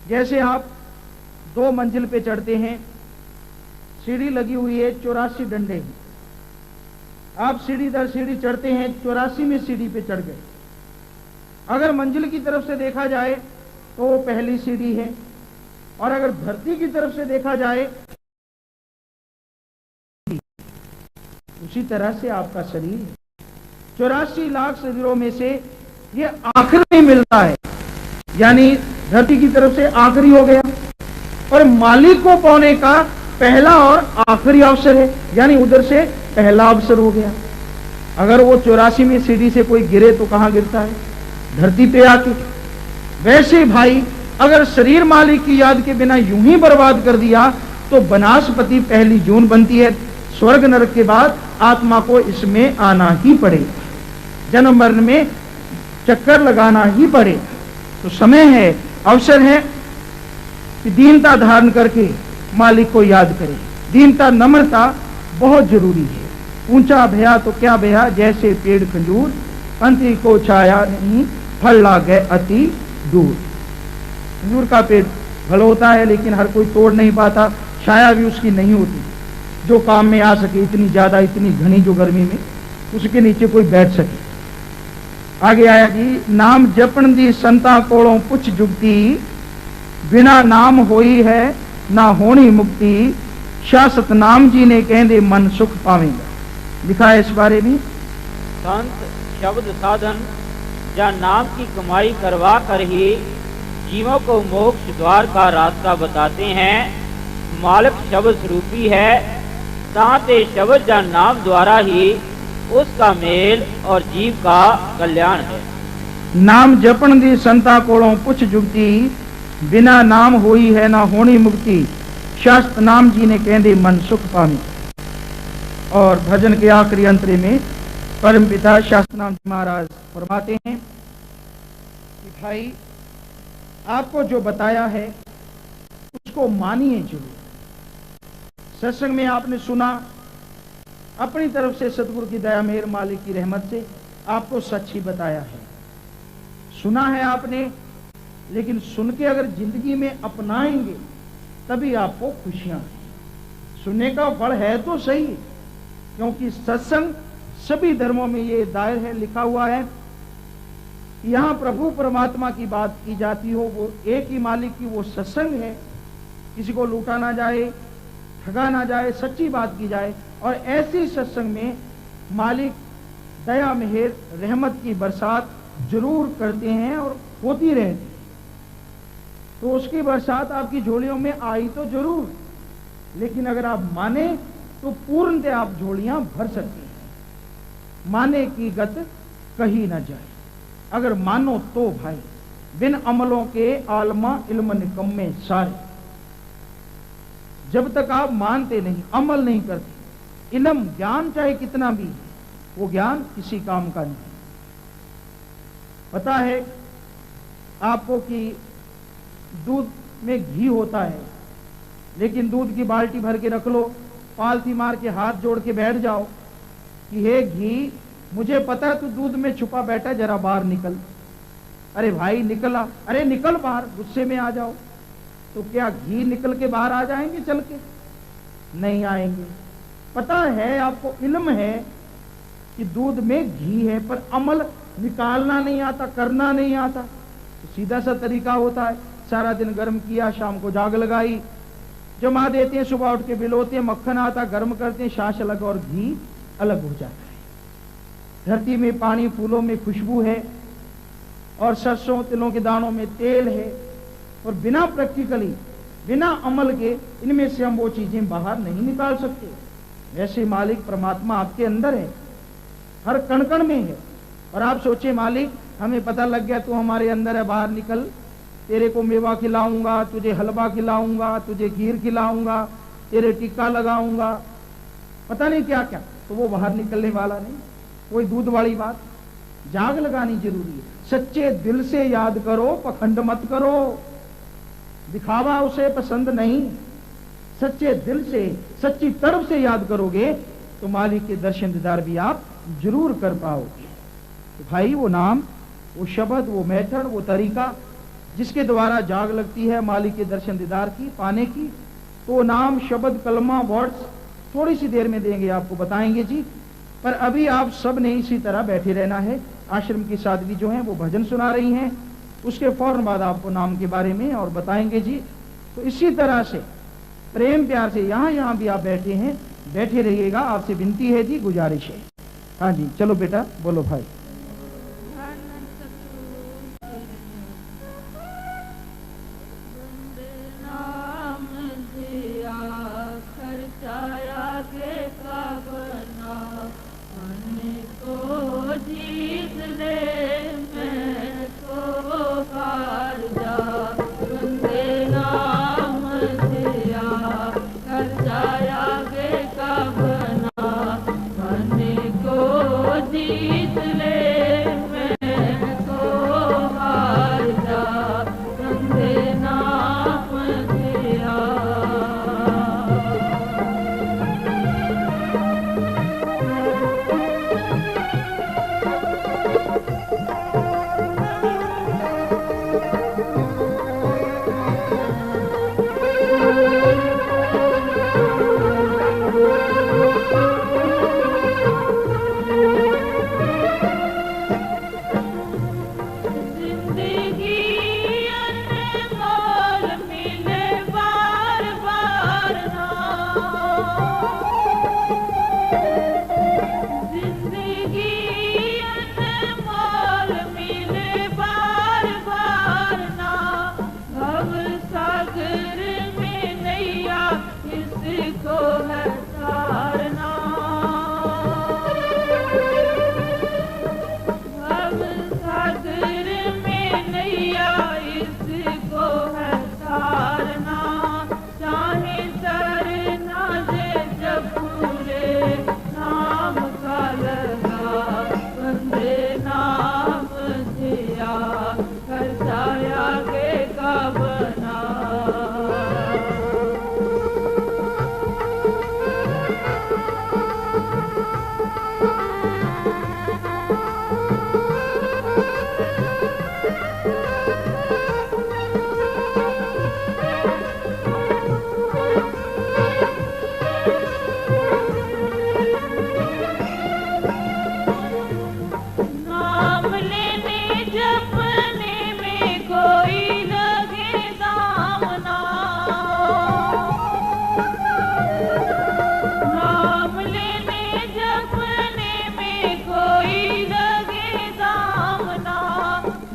[SPEAKER 2] जैसे आप 2 मंजिल पे चढ़ते हैं, सीढ़ी लगी हुई है, 84 डंडे हैं, आप सीढ़ी दर सीढ़ी चढ़ते हैं, 84 में सीढ़ी पे चढ़ गए। अगर मंजिल की तरफ से देखा जाए तो वो पहली सीढ़ी है, और अगर धरती की तरफ से देखा जाए उसी तरह से आपका शरीर है। 84 लाख शरीरों में से ये आखिरी में मिलता है, यानी धरती की तरफ से आखिरी हो गया, और मालिक को पाने का पहला और आखिरी अवसर है, यानी उधर से पहला अवसर हो गया। अगर वो 84 में सीढ़ी से कोई गिरे तो कहां गिरता है? धरती पे आके। वैसे भाई अगर शरीर मालिक की याद के बिना यूं ही बर्बाद कर दिया तो बनास्पति पहली जून बनती है। स्वर्ग नरक के बाद आत्मा को इसमें आना ही पड़ेगा, जन्म मरण में चक्कर लगाना ही पड़ेगा। तो समय है, अवसर है कि दीनता धारण करके मालिक को याद करें। दीनता नम्रता बहुत जरूरी है। ऊंचा भया तो क्या भया, जैसे पेड़ खजूर, पंथी को छाया नहीं, फल लागे अति दूर। खजूर का पेड़ फल होता है लेकिन हर कोई तोड़ नहीं पाता, छाया भी उसकी नहीं होती जो काम में आ सके, इतनी ज्यादा, इतनी घनी जो गर्मी में उसके नीचे कोई बैठ सके। आगे आया जी, नाम जपन दी संता कोलों पुछ जुगती, बिना नाम होई है ना होनी मुक्ति, शाह सतनाम जी ने कहंदे मन सुख पावेगा। लिखा है इस बारे में।
[SPEAKER 3] संत शब्द साधन या नाम की कमाई करवा कर ही जीवों को मोक्ष द्वार का रास्ता बताते हैं। मालिक शब्द स्वरूपी है, ताते शब्द या नाम द्वारा ही उसका मेल और जीव का कल्याण है।
[SPEAKER 2] नाम जपन दी संता कोलों पुछ जुगती, बिना नाम होई है ना होनी मुक्ति। शास्त्र नाम जी ने कहते मन सुख पामी। और भजन के आखिरी अंतरे में परम पिता शास्त्र नाम जी महाराज फरमाते हैं कि भाई आपको जो बताया है उसको मानिए जरूर। सत्संग में आपने सुना, अपनी तरफ से सतगुरु की दया मेहर मालिक की रहमत से आपको सच ही बताया है। सुना है आपने, लेकिन सुन के अगर जिंदगी में अपनाएंगे तभी आपको खुशियां हैं। सुनने का फल है तो सही, क्योंकि सत्संग सभी धर्मों में ये दायर है, लिखा हुआ है। यहां प्रभु परमात्मा की बात की जाती हो, वो एक ही मालिक की वो सत्संग है। किसी को लूटा ना जाए, ठगा ना जाए, सच्ची बात की जाए। और ऐसी सत्संग में मालिक दया मेहर रहमत की बरसात जरूर करते हैं और होती रहती है। तो उसकी बरसात आपकी झोलियों में आई तो जरूर, लेकिन अगर आप माने तो पूर्णतः आप झोलियां भर सकते हैं। माने की गत कही ना जाए। अगर मानो तो भाई बिन अमलों के आलमा इल्म निकम्मे सारे। जब तक आप मानते नहीं, अमल नहीं करते, इल्म ज्ञान चाहे कितना भी, वो ज्ञान किसी काम का नहीं। पता है आपको कि दूध में घी होता है, लेकिन दूध की बाल्टी भर के रख लो, पालथी मार के हाथ जोड़ के बैठ जाओ कि हे घी, मुझे पता है तू दूध में छुपा बैठा, जरा बाहर निकल। अरे भाई निकला, अरे निकल बाहर, गुस्से में आ जाओ, तो क्या घी निकल के बाहर आ जाएंगे चल के? नहीं आएंगे। पता है आपको, इल्म है कि दूध में घी है, पर अमल निकालना नहीं आता, करना नहीं आता। तो सीधा सा तरीका होता है, सारा दिन गर्म किया, शाम को जाग लगाई, जमा देते हैं, सुबह उठ के बिलोते हैं, मक्खन आता, गर्म करते हैं, छाछ अलग और घी अलग हो जाता है। धरती में पानी, फूलों में खुशबू है, और सरसों तिलों के दानों में तेल है। और बिना प्रैक्टिकली, बिना अमल के इनमें से हम वो चीजें बाहर नहीं निकाल सकते। वैसे मालिक परमात्मा आपके अंदर है, हर कण कण में है। और आप सोचे मालिक हमें पता लग गया तू हमारे अंदर है, बाहर निकल, तेरे को मेवा खिलाऊंगा, तुझे हलवा खिलाऊंगा, तुझे खीर खिलाऊंगा, तेरे टिक्का लगाऊंगा, पता नहीं क्या क्या, तो वो बाहर निकलने वाला नहीं। कोई दूध वाली बात, जाग लगानी जरूरी है। सच्चे दिल से याद करो, पखंड मत करो, दिखावा उसे पसंद नहीं। सच्चे दिल से, सच्ची तरफ से याद करोगे तो मालिक के दर्शन दीदार भी आप जरूर कर पाओगे। तो भाई वो नाम, वो शब्द, वो मेथड, वो तरीका जिसके द्वारा जाग लगती है मालिक के दर्शन दीदार की, पाने की, तो नाम, शब्द, कलमा, वर्ड्स थोड़ी सी देर में देंगे, आपको बताएंगे जी। पर अभी आप सब ने इसी तरह बैठे रहना है। आश्रम की साध्वी जो हैं वो भजन सुना रही हैं, उसके फौरन बाद आपको नाम के बारे में और बताएंगे जी। तो इसी तरह से प्रेम प्यार से यहाँ भी आप बैठे हैं, बैठे रहिएगा। आपसे विनती है जी, गुजारिश है। हाँ जी, चलो बेटा बोलो भाई।
[SPEAKER 4] इसको है तारना। अब सागर में नैया इसको है तारना। चाहे तरना जे जब पूरे नाम का लगा, बंदे नाम दिया खर्चाया के का बना। नाम लेने जपने में कोई लगे दामना। नाम लेने जपने में कोई लगे दामना।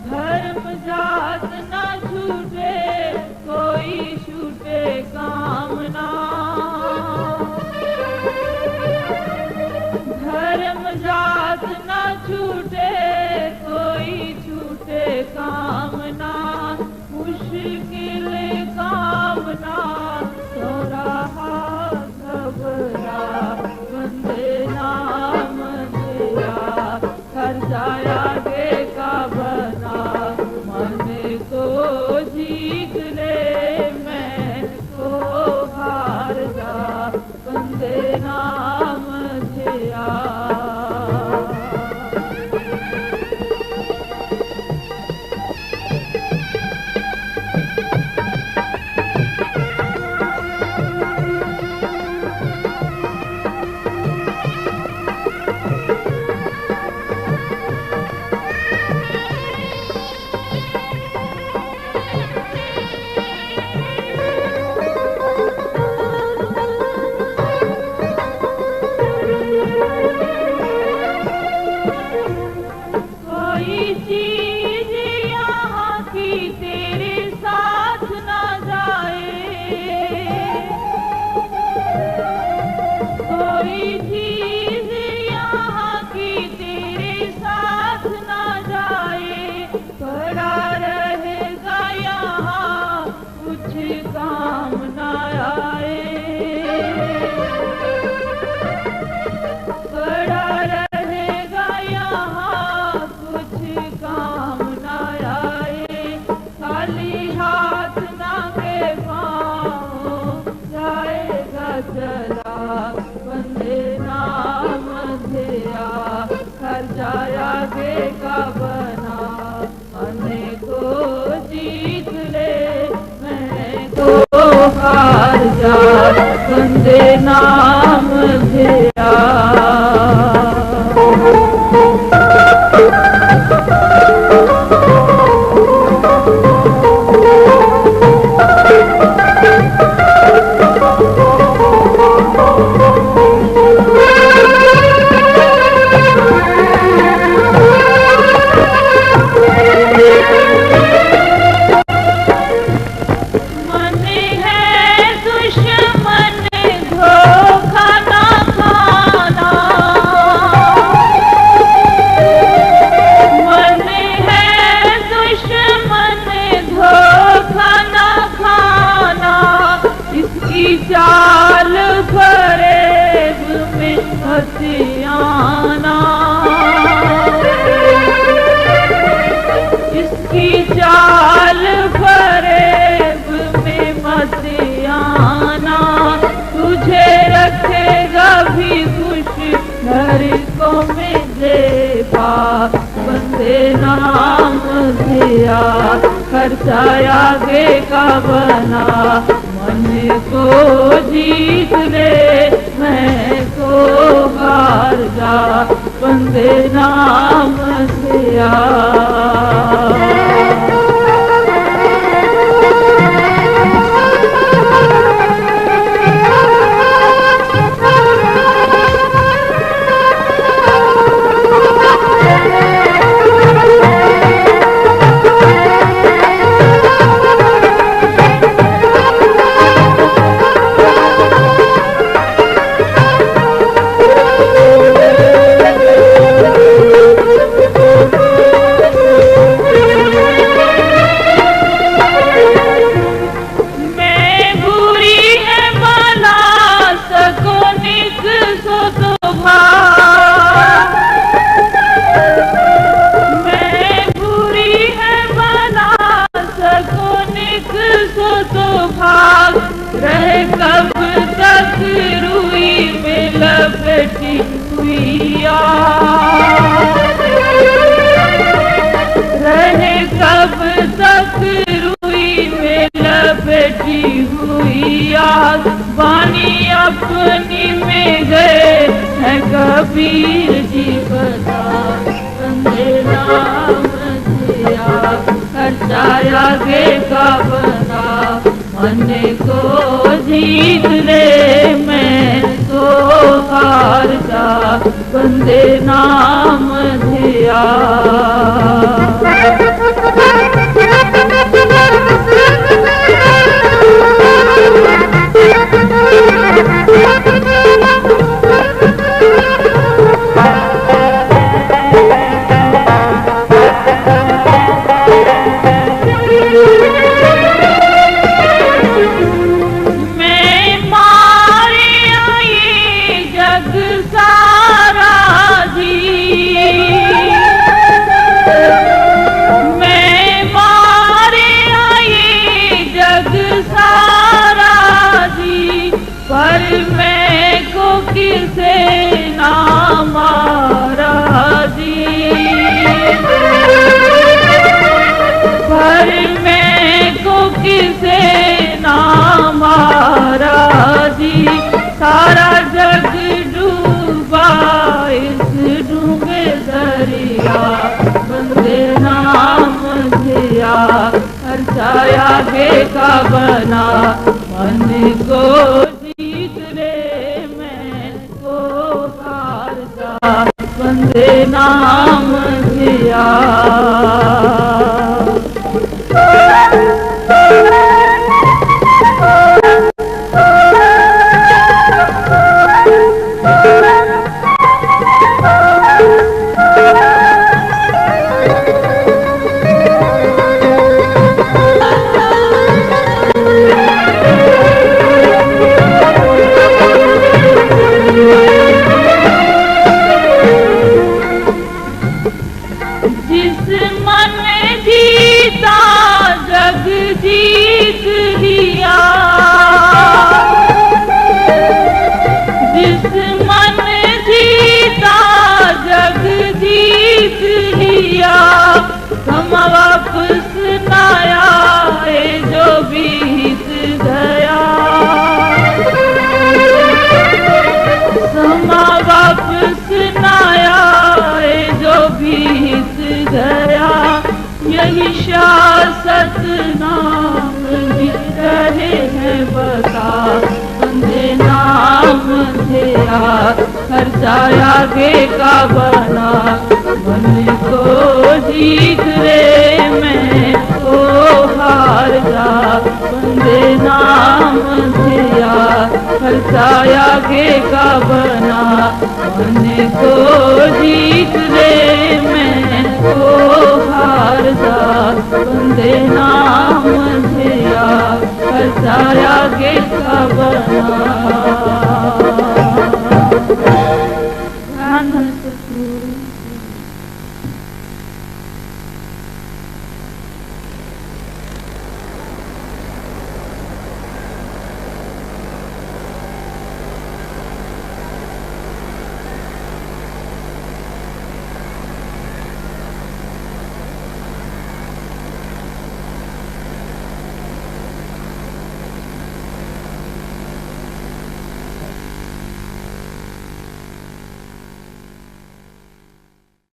[SPEAKER 4] धर्म जात न छूटे कोई छूटे कामना। धर्म जात न छूटे कोई छूटे कामना। मुश्किल कामना सोराहा घबरा, बंदे नाम दिया खर्चाया गे का बना। मन को जीत ले मैं को हार जा, बंदे नाम दिया। कोई चीज यहाँ की तेरे साथ ना जाए। कोई चीज यहाँ की तेरे साथ ना जाए। पड़ा रहेगा यहाँ कुछ काम ना आए। पड़ा रहेगा यहाँ कुछ काम ना आए। खाली हाथ ना के पाँव जाएगा चला, बंदे नाम दिया खर्चाया गे का बना। मन को जीत ले मैं को हार जा, बंदे नाम दिया। मन है दुश्मन धोखा ना खाना। मन है दुश्मन धोखा ना खाना। इसकी चाल फरेब में हथियाना। इसकी चाल फरेब में मत आना। तुझे रखेगा भी कुछ घर को में दे पा, बंदे नाम दिया खर्चाया गे का बना। मन को जीत ले मैं को हार जा, बंदे नाम दिया। अपनी में गए है कबीर जी बता बंदे नाम दिया खर्चा आगे का बता मन को जीत ले मैं तो हार जा बंदे नाम दिया। सारा जग डूबा इस डूबे दरिया बंदे नाम दिया खर्चाया आगे का बना मन को जीत ले मैं को हार जा बंदे नाम दिया। जिस मन जीता जग जीत लिया जिस मन जीता जग जीत लिया समा वापस न आए जो बीत गया समा वापस न आए जो बीत गया यही शासत नाम लिख रहे हैं बता बंदे नाम दिया खर्चा आगे का बना मन को जीत रे मैं को हार जा बंदे नाम दिया खर्चा आगे का बना मन को जीत रे मैं को हार जा बंदे नाम दिया खर्चा आगे का बना।